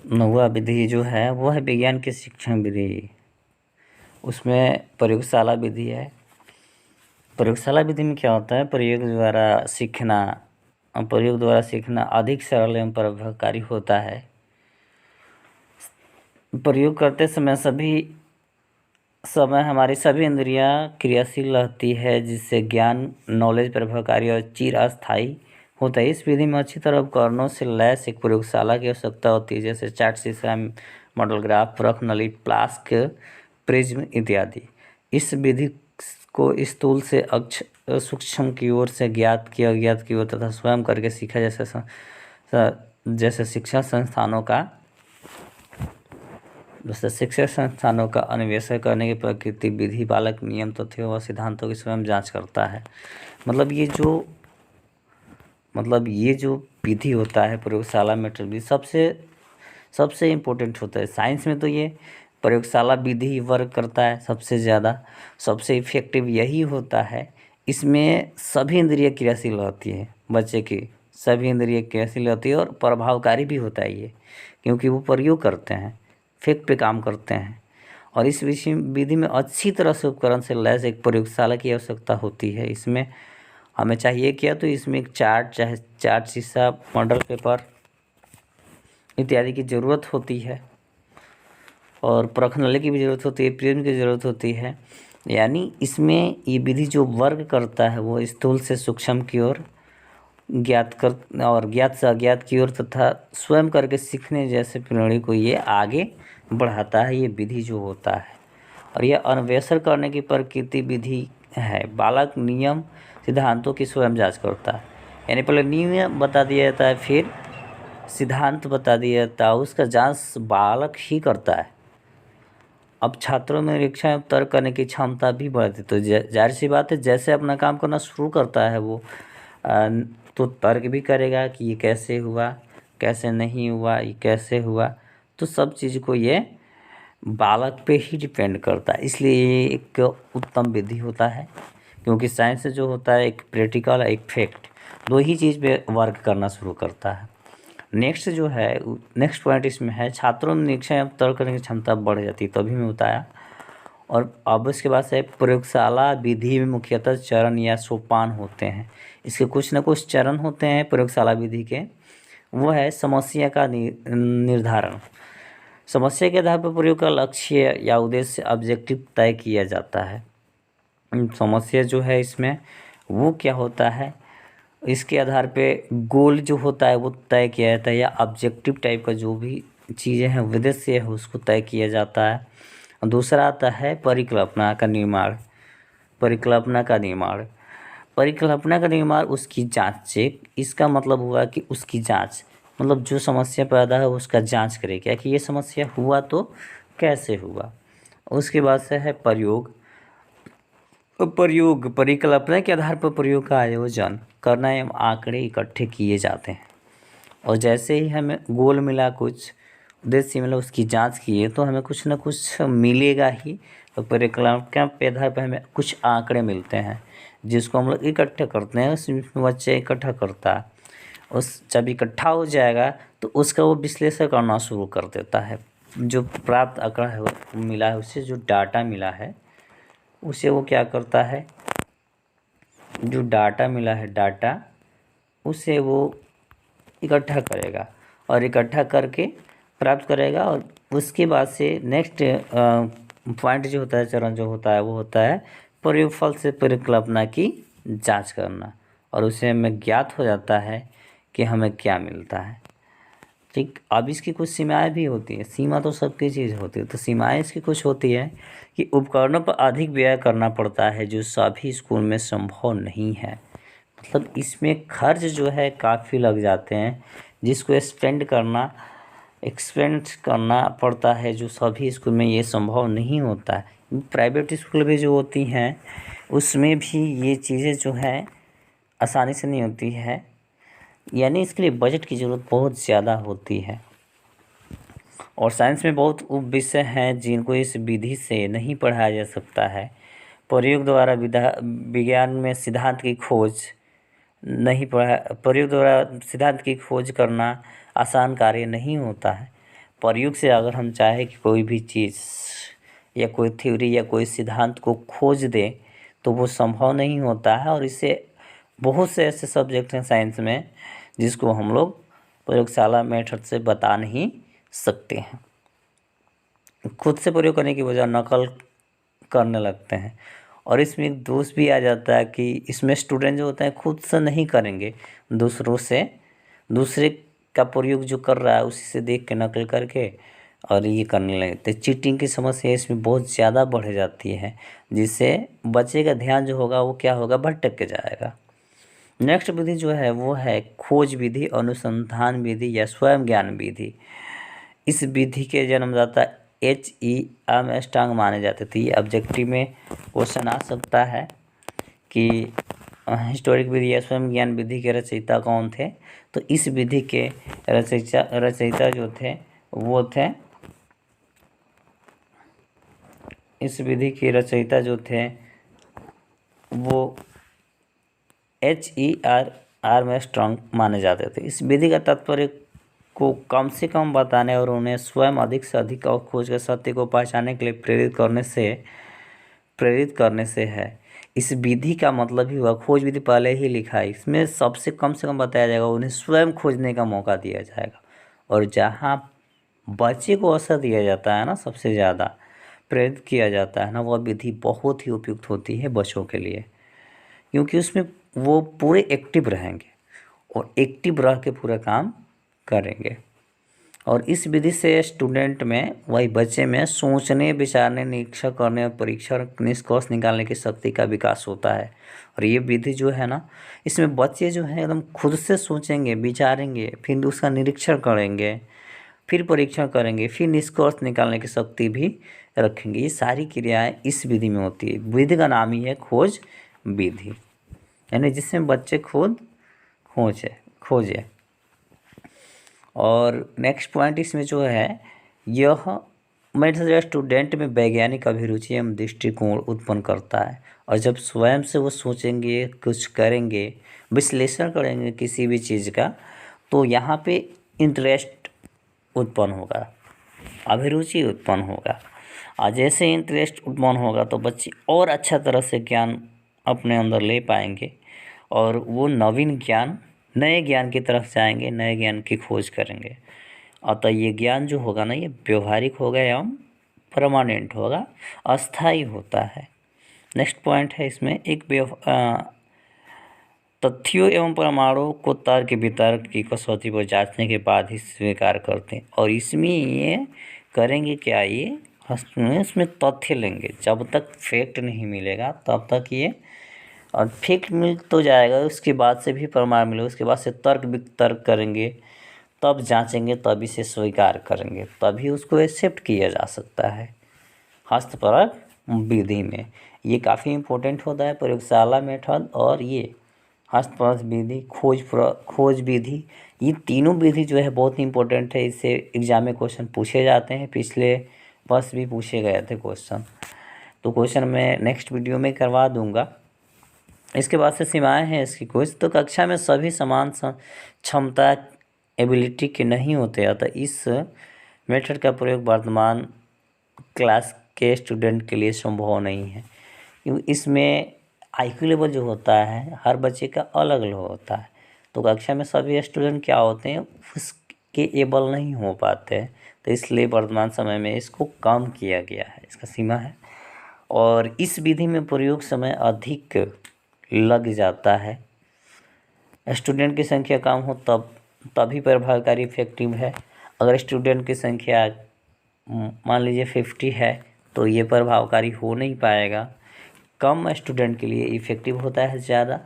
Speaker 2: नौवा विधि जो है वो है विज्ञान की शिक्षण विधि। उसमें प्रयोगशाला विधि है। प्रयोगशाला विधि में क्या होता है, प्रयोग द्वारा सीखना अधिक सरल एवं प्रभावकारी होता है। प्रयोग करते समय हमारी सभी इंद्रियां क्रियाशील रहती है, जिससे ज्ञान, नॉलेज प्रभावकारी और चिरस्थायी होता है। इस विधि में अच्छी तरह उपकरणों से लैस एक प्रयोगशाला की आवश्यकता होती है, जैसे चार्ट शीशा, मॉडल ग्राफ, परख नली, फ्लास्क, प्रिज्म इत्यादि। इस विधि को स्थूल से सूक्ष्म की ओर से ज्ञात की अज्ञात की ओर तथा स्वयं करके सीखा, जैसे शिक्षा संस्थानों का अन्वेषण करने की प्रकृति, विधि, बालक, नियम, तथ्यों व सिद्धांतों की स्वयं जांच करता है। मतलब ये जो विधि होता है प्रयोगशाला मेथड भी सबसे इम्पोर्टेंट होता है। साइंस में तो ये प्रयोगशाला विधि ही वर्क करता है सबसे ज़्यादा, सबसे इफेक्टिव यही होता है। इसमें सभी इंद्रिय क्रियाशील रहती है, बच्चे की सभी इंद्रिय क्रियाशील रहती है और प्रभावकारी भी होता है ये, क्योंकि वो प्रयोग करते हैं, फैक्ट पे काम करते हैं। और इस विधि में अच्छी तरह से उपकरण से लैस एक प्रयोगशाला की आवश्यकता होती है। इसमें हमें चाहिए क्या, तो इसमें एक चार्ट शीशा, मॉडल पेपर इत्यादि की ज़रूरत होती है और परख नली की भी ज़रूरत होती है, प्रिज्म की ज़रूरत होती है। यानी इसमें ये विधि जो वर्क करता है वो स्थूल से सूक्ष्म की ओर ज्ञात कर और ज्ञात से अज्ञात की ओर तथा स्वयं करके सीखने जैसे प्रणाली को ये आगे बढ़ाता है, ये विधि जो होता है। और यह अन्वेषण करने की प्रकृति विधि है। बालक नियम सिद्धांतों की स्वयं जांच करता है, यानी पहले नियम बता दिया जाता है, फिर सिद्धांत बता दिया जाता है, उसका जांच बालक ही करता है। अब छात्रों में निरीक्षण एवं तर्क करने की क्षमता भी बढ़ती, तो जाहिर सी बात है जैसे अपना काम करना शुरू करता है वो तो तर्क भी करेगा कि ये कैसे हुआ, कैसे नहीं हुआ, ये कैसे हुआ। तो सब चीज़ को ये बालक पे ही डिपेंड करता है, इसलिए ये एक उत्तम विधि होता है। क्योंकि साइंस जो होता है एक प्रैक्टिकल एक फैक्ट, दो ही चीज़ पे वर्क करना शुरू करता है। नेक्स्ट जो है नेक्स्ट पॉइंट इसमें है छात्रों में निरीक्षण एवं तर्क करने की क्षमता बढ़ जाती है, तभी मैं बताया। और अब उसके बाद से प्रयोगशाला विधि में मुख्यतः चरण या सोपान होते हैं। इसके कुछ न कुछ चरण होते हैं प्रयोगशाला विधि के। वो है समस्या का निर्धारण। समस्या के आधार पर प्रयोग का लक्ष्य या उद्देश्य ऑब्जेक्टिव तय किया जाता है। समस्या जो है इसमें वो क्या होता है, इसके आधार पे गोल जो होता है वो तय किया जाता है, या ऑब्जेक्टिव टाइप का जो भी चीज़ें हैं उद्देश्य है उसको तय किया जाता है। और दूसरा आता है परिकल्पना का निर्माण। परिकल्पना का निर्माण परिकल्पना का निर्माण उसकी जांच चेक। इसका मतलब हुआ कि उसकी जांच मतलब जो समस्या पैदा है उसका जांच करे क्या कि ये समस्या हुआ तो कैसे हुआ। उसके बाद से है प्रयोग। परिकल्पना के आधार पर प्रयोग का आयोजन करना एवं आंकड़े इकट्ठे किए जाते हैं। और जैसे ही हमें गोल मिला, कुछ उद्देश्य मिला, उसकी जांच किए तो हमें कुछ ना कुछ मिलेगा ही। तो परिकल्पना के आधार पर हमें कुछ आंकड़े मिलते हैं जिसको हम लोग इकट्ठे करते हैं। उसमें बच्चे इकट्ठा करता है, उस जब इकट्ठा हो जाएगा तो उसका वो विश्लेषण करना शुरू कर देता है। जो प्राप्त आंकड़ा है मिला है उससे जो डाटा मिला है उसे वो क्या करता है, जो डाटा मिला है डाटा उसे वो इकट्ठा करेगा और इकट्ठा करके प्राप्त करेगा। और उसके बाद से नेक्स्ट पॉइंट जो होता है, चरण जो होता है वो होता है प्रयोगफल से परिकल्पना की जांच करना। और उसे हमें ज्ञात हो जाता है कि हमें क्या मिलता है। ठीक, अब इसकी कुछ सीमाएं भी होती है। सीमा तो सबकी चीज़ होती है, तो सीमाएं इसकी कुछ होती है कि उपकरणों पर अधिक व्यय करना पड़ता है जो सभी स्कूल में संभव नहीं है। मतलब इसमें खर्च जो है काफ़ी लग जाते हैं जिसको एक्सपेंड करना पड़ता है, जो सभी स्कूल में ये संभव नहीं होता है। प्राइवेट स्कूल भी जो होती हैं उसमें भी ये चीज़ें जो हैं आसानी से नहीं होती है, यानी इसके लिए बजट की ज़रूरत बहुत ज़्यादा होती है। और साइंस में बहुत उप विषय हैं जिनको इस विधि से नहीं पढ़ाया जा सकता है। प्रयोग द्वारा विज्ञान में सिद्धांत की खोज नहीं पढ़ा प्रयोग द्वारा सिद्धांत की खोज करना आसान कार्य नहीं होता है। प्रयोग से अगर हम चाहें कि कोई भी चीज़ या कोई थ्योरी या कोई सिद्धांत को खोज दे तो वो संभव नहीं होता है। और इससे बहुत से ऐसे सब्जेक्ट हैं साइंस में जिसको हम लोग प्रयोगशाला मेथड से बता नहीं सकते हैं। खुद से प्रयोग करने की बजाय नकल करने लगते हैं। और इसमें एक दोष भी आ जाता है कि इसमें स्टूडेंट जो होते हैं खुद से नहीं करेंगे, दूसरे का प्रयोग जो कर रहा है उसी से देख के नकल करके और ये करने लगते। चीटिंग की समस्या इसमें बहुत ज़्यादा बढ़ जाती है जिससे बच्चे का ध्यान जो होगा वो क्या होगा, भटक के जाएगा। नेक्स्ट विधि जो है वो है खोज विधि, अनुसंधान विधि या स्वयं ज्ञान विधि। इस विधि के जन्मदाता H.E. आर्मस्ट्रांग माने जाते थे। ये ऑब्जेक्टिव में क्वेश्चन आ सकता है कि हिस्टोरिक विधि या स्वयं ज्ञान विधि के रचयिता कौन थे। तो इस विधि के रचयिता जो थे वो थे इस विधि के रचयिता जो थे वो H.E. आर्मस्ट्रांग माने जाते थे। इस विधि का तात्पर्य को कम से कम बताने और उन्हें स्वयं अधिक से अधिक और खोज के सत्य को पहचानने के लिए प्रेरित करने से है। इस विधि का मतलब ही हुआ, खोज विधि पहले ही लिखा है, इसमें सबसे कम से कम बताया जाएगा, उन्हें स्वयं खोजने का मौका दिया जाएगा। और जहाँ बच्चे को अवसर दिया जाता है ना, सबसे ज़्यादा प्रेरित किया जाता है ना, वह विधि बहुत ही उपयुक्त होती है बच्चों के लिए, क्योंकि उसमें वो पूरे एक्टिव रहेंगे
Speaker 3: और एक्टिव रह के पूरा काम करेंगे। और इस विधि से स्टूडेंट में, वही बच्चे में सोचने, विचारने, निरीक्षण करने और परीक्षण निष्कर्ष निकालने की शक्ति का विकास होता है। और ये विधि जो है ना, इसमें बच्चे जो है एकदम खुद से सोचेंगे, विचारेंगे, फिर उसका निरीक्षण करेंगे, फिर परीक्षण करेंगे, फिर निष्कर्ष निकालने की शक्ति भी रखेंगे। ये सारी क्रियाएं इस विधि में होती है। विधि का नाम ही है खोज विधि, यानी जिसमें बच्चे खुद खोजे। और नेक्स्ट पॉइंट इसमें जो है, यह मेथड स्टूडेंट में वैज्ञानिक अभिरुचि एवं दृष्टिकोण उत्पन्न करता है। और जब स्वयं से वो सोचेंगे, कुछ करेंगे, विश्लेषण करेंगे किसी भी चीज़ का, तो यहाँ पे इंटरेस्ट उत्पन्न होगा, अभिरुचि उत्पन्न होगा। और जैसे इंटरेस्ट उत्पन्न होगा तो बच्चे और अच्छा तरह से ज्ञान अपने अंदर ले पाएंगे और वो नवीन ज्ञान, नए ज्ञान की तरफ जाएंगे, नए ज्ञान की खोज करेंगे। अतः ये ज्ञान जो होगा ना, ये व्यवहारिक होगा एवं परमानेंट होगा, अस्थायी होता है। नेक्स्ट पॉइंट है इसमें, एक तथ्यों एवं प्रमाणों को तर्क वितर्क की कसौटी पर जांचने के बाद ही स्वीकार करते हैं। और इसमें ये करेंगे क्या, ये इसमें तथ्य लेंगे। जब तक फैक्ट नहीं मिलेगा तब तक ये, और फैक्ट मिल तो जाएगा, उसके बाद से भी प्रमाण मिलेगा, उसके बाद से तर्क वितर्क करेंगे, तब जांचेंगे, तभी से स्वीकार करेंगे, तभी उसको एक्सेप्ट किया जा सकता है हस्तपरक विधि में। ये काफ़ी इम्पोर्टेंट होता है, प्रयोगशाला मेथड और ये हस्तपरक विधि, खोज विधि, ये तीनों विधि जो है बहुत इम्पोर्टेंट है। इससे एग्जाम में क्वेश्चन पूछे जाते हैं, पिछले वर्ष भी पूछे गए थे क्वेश्चन। तो क्वेश्चन मैं नेक्स्ट वीडियो में करवा दूंगा। इसके बाद से सीमाएं हैं इसकी कुछ, तो कक्षा में सभी समान क्षमता एबिलिटी के नहीं होते, अतः इस मेथड का प्रयोग वर्तमान क्लास के स्टूडेंट के लिए संभव नहीं है, क्योंकि इसमें आईक्यू लेवल जो होता है हर बच्चे का अलग अलग होता है। तो कक्षा में सभी स्टूडेंट क्या होते हैं, उसके एबल नहीं हो पाते हैं, तो इसलिए वर्तमान समय में इसको कम किया गया है, इसका सीमा है। और इस विधि में प्रयोग समय अधिक लग जाता है। स्टूडेंट की संख्या कम हो तभी प्रभावकारी इफेक्टिव है। अगर स्टूडेंट की संख्या मान लीजिए 50 है तो ये प्रभावकारी हो नहीं पाएगा। कम स्टूडेंट के लिए इफेक्टिव होता है ज़्यादा।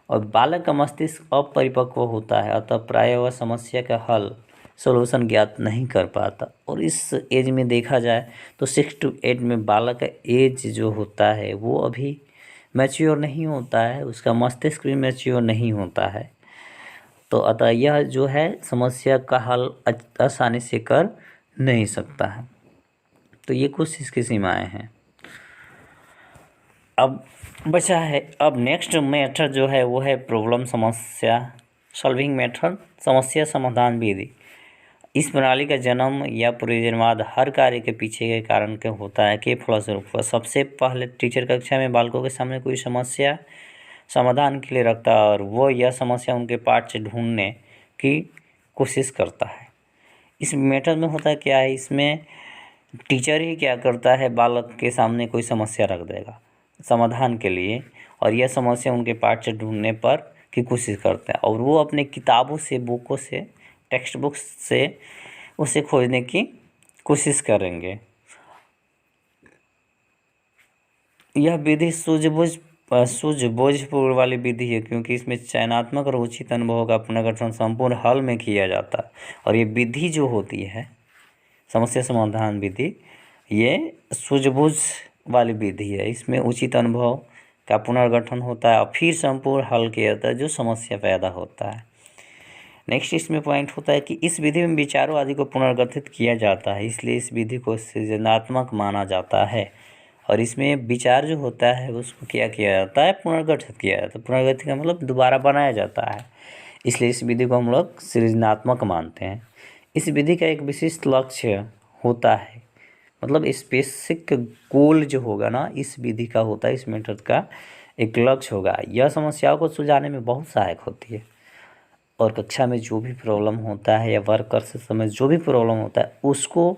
Speaker 3: और बालक का मस्तिष्क अपरिपक्व होता है, अतः प्रायः वह समस्या का हल, सोल्यूशन ज्ञात नहीं कर पाता। और इस एज में देखा जाए तो 6 to 8 में बालक का एज जो होता है वो अभी मैच्योर नहीं होता है, उसका मस्तिष्क भी मैच्योर नहीं होता है। तो अतः यह जो है समस्या का हल आसानी से कर नहीं सकता है। तो ये कुछ इसकी सीमाएं हैं। अब बचा है, अब नेक्स्ट मेथड जो है वो है प्रॉब्लम समस्या सॉल्विंग मेथड, समस्या समाधान विधि। इस प्रणाली का जन्म या प्रयोजनवाद हर कार्य के पीछे के कारण के होता है के फलस्वरूप सबसे पहले टीचर कक्षा में बालकों के सामने कोई समस्या समाधान के लिए रखता है और वो यह समस्या उनके पाठ से ढूंढने की कोशिश करता है। इस मेथड में होता क्या है, इसमें टीचर ही क्या करता है, बालक के सामने कोई समस्या रख देगा समाधान के लिए और यह समस्या उनके पाठ से ढूंढने पर की कोशिश करता है और वो अपने किताबों से, बुकों से, टेक्स्ट बुक्स से उसे खोजने की कोशिश करेंगे। यह विधि सूझबूझपूर्ण वाली विधि है क्योंकि इसमें चयनात्मक और उचित अनुभव का पुनर्गठन संपूर्ण हल में किया जाता है। और ये विधि जो होती है समस्या समाधान विधि, ये सूझबूझ वाली विधि है। इसमें उचित अनुभव का पुनर्गठन होता है और फिर संपूर्ण हल किया जाता है जो समस्या पैदा होता है। नेक्स्ट इसमें पॉइंट होता है कि इस विधि में विचारों आदि को पुनर्गठित किया जाता है, इसलिए इस विधि को सृजनात्मक माना जाता है। और इसमें विचार जो होता है उसको क्या किया जाता है, पुनर्गठित किया जाता है। पुनर्गठित का मतलब दोबारा बनाया जाता है, इसलिए इस विधि को हम लोग सृजनात्मक मानते हैं। इस विधि का एक विशिष्ट लक्ष्य होता है, मतलब स्पेसिफिक गोल जो होगा ना इस विधि का होता है, इस मेथड का एक लक्ष्य होगा। यह समस्याओं को सुलझाने में बहुत सहायक होती है और कक्षा में जो भी प्रॉब्लम होता है या वर्क करते समय जो भी प्रॉब्लम होता है उसको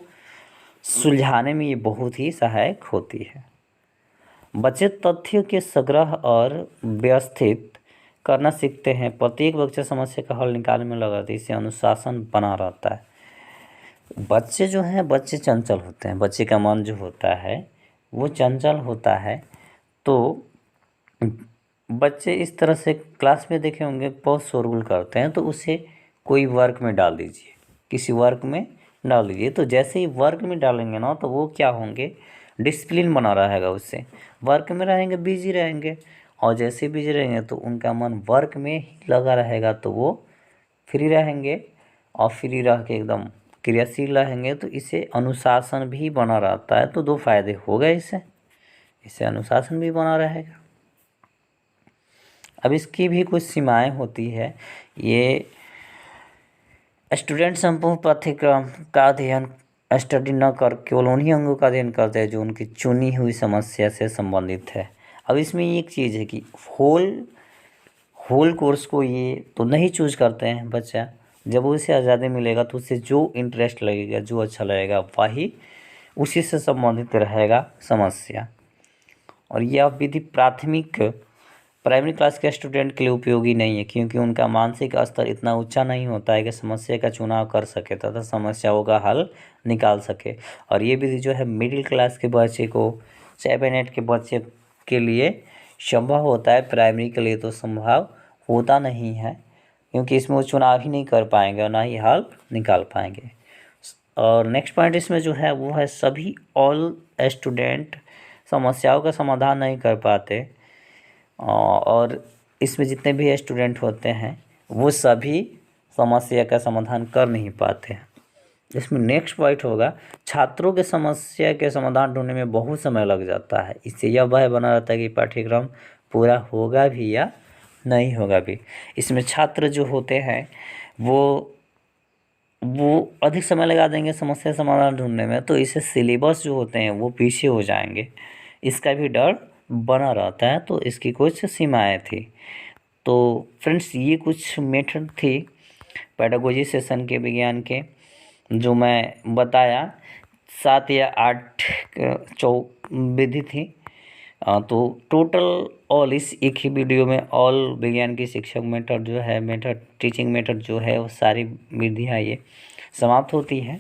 Speaker 3: सुलझाने में ये बहुत ही सहायक होती है। बचे तथ्य के संग्रह और व्यवस्थित करना सीखते हैं, प्रत्येक बच्चा समस्या का हल निकालने में लगा रहता है, इससे अनुशासन बना रहता है। बच्चे जो हैं बच्चे चंचल होते हैं, बच्चे का मन जो होता है वो चंचल होता है। तो बच्चे इस तरह से क्लास में देखे होंगे बहुत शोरगुल करते हैं, तो उसे कोई वर्क में डाल दीजिए, किसी वर्क में डाल दीजिए। तो जैसे ही वर्क में डालेंगे ना तो वो क्या होंगे, डिसिप्लिन बना रहेगा, उससे वर्क में रहेंगे, बिजी रहेंगे, और जैसे बिजी रहेंगे तो उनका मन वर्क में ही लगा रहेगा, तो वो फ्री रहेंगे, और फ्री रह के एकदम क्रियाशील रहेंगे। तो इससे अनुशासन भी बना रहता है। तो दो फायदे हो गए इससे अनुशासन भी बना रहेगा। अब इसकी भी कुछ सीमाएं होती है। ये स्टूडेंट संपूर्ण पाठ्यक्रम का अध्ययन स्टडी न कर केवल उन्हीं अंगों का अध्ययन करते हैं जो उनकी चुनी हुई समस्या से संबंधित है। अब इसमें एक चीज़ है कि होल कोर्स को ये तो नहीं चूज करते हैं बच्चा। जब उसे आज़ादी मिलेगा तो उसे जो इंटरेस्ट लगेगा, जो अच्छा लगेगा, वही उसी से संबंधित रहेगा समस्या। और यह विधि प्राइमरी क्लास के स्टूडेंट के लिए उपयोगी नहीं है, क्योंकि उनका मानसिक स्तर इतना ऊंचा नहीं होता है कि समस्या का चुनाव कर सके तथा समस्याओं का हल निकाल सके। और ये विधि जो है मिडिल क्लास के बच्चे को, 7-8 के बच्चे के लिए संभव होता है, प्राइमरी के लिए तो संभव होता नहीं है, क्योंकि इसमें वो चुनाव ही नहीं कर पाएंगे और ना ही हल निकाल पाएंगे। और नेक्स्ट पॉइंट इसमें जो है वो है सभी ऑल स्टूडेंट समस्याओं का समाधान नहीं कर पाते, और इसमें जितने भी स्टूडेंट होते हैं वो सभी समस्या का समाधान कर नहीं पाते हैं। इसमें नेक्स्ट पॉइंट होगा छात्रों के समस्या के समाधान ढूंढने में बहुत समय लग जाता है। इससे यह भय बना रहता है कि पाठ्यक्रम पूरा होगा भी या नहीं होगा भी। इसमें छात्र जो होते हैं वो अधिक समय लगा देंगे समस्या समाधान ढूंढने में, तो इससे सिलेबस जो होते हैं वो पीछे हो जाएंगे, इसका भी डर बना रहता है। तो इसकी कुछ सीमाएं थी। तो फ्रेंड्स ये कुछ मेथड थी पेडागोजी सेशन के विज्ञान के जो मैं बताया, 7 या 8 विधि थी। तो टोटल ऑल इस एक ही वीडियो में ऑल विज्ञान की शिक्षक मेथड जो है, टीचिंग मेथड जो है वो सारी विधियाँ ये समाप्त होती है।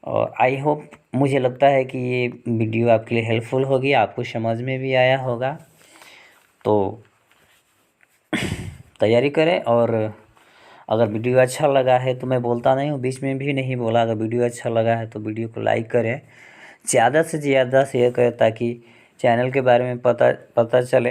Speaker 3: और आई होप, मुझे लगता है कि ये वीडियो आपके लिए हेल्पफुल होगी, आपको समझ में भी आया होगा। तो तैयारी करें, और अगर वीडियो अच्छा लगा है तो मैं बोलता नहीं हूँ, बीच में भी नहीं बोला, अगर वीडियो अच्छा लगा है तो वीडियो को लाइक करें, ज़्यादा से ज़्यादा शेयर करें ताकि चैनल के बारे में पता चले।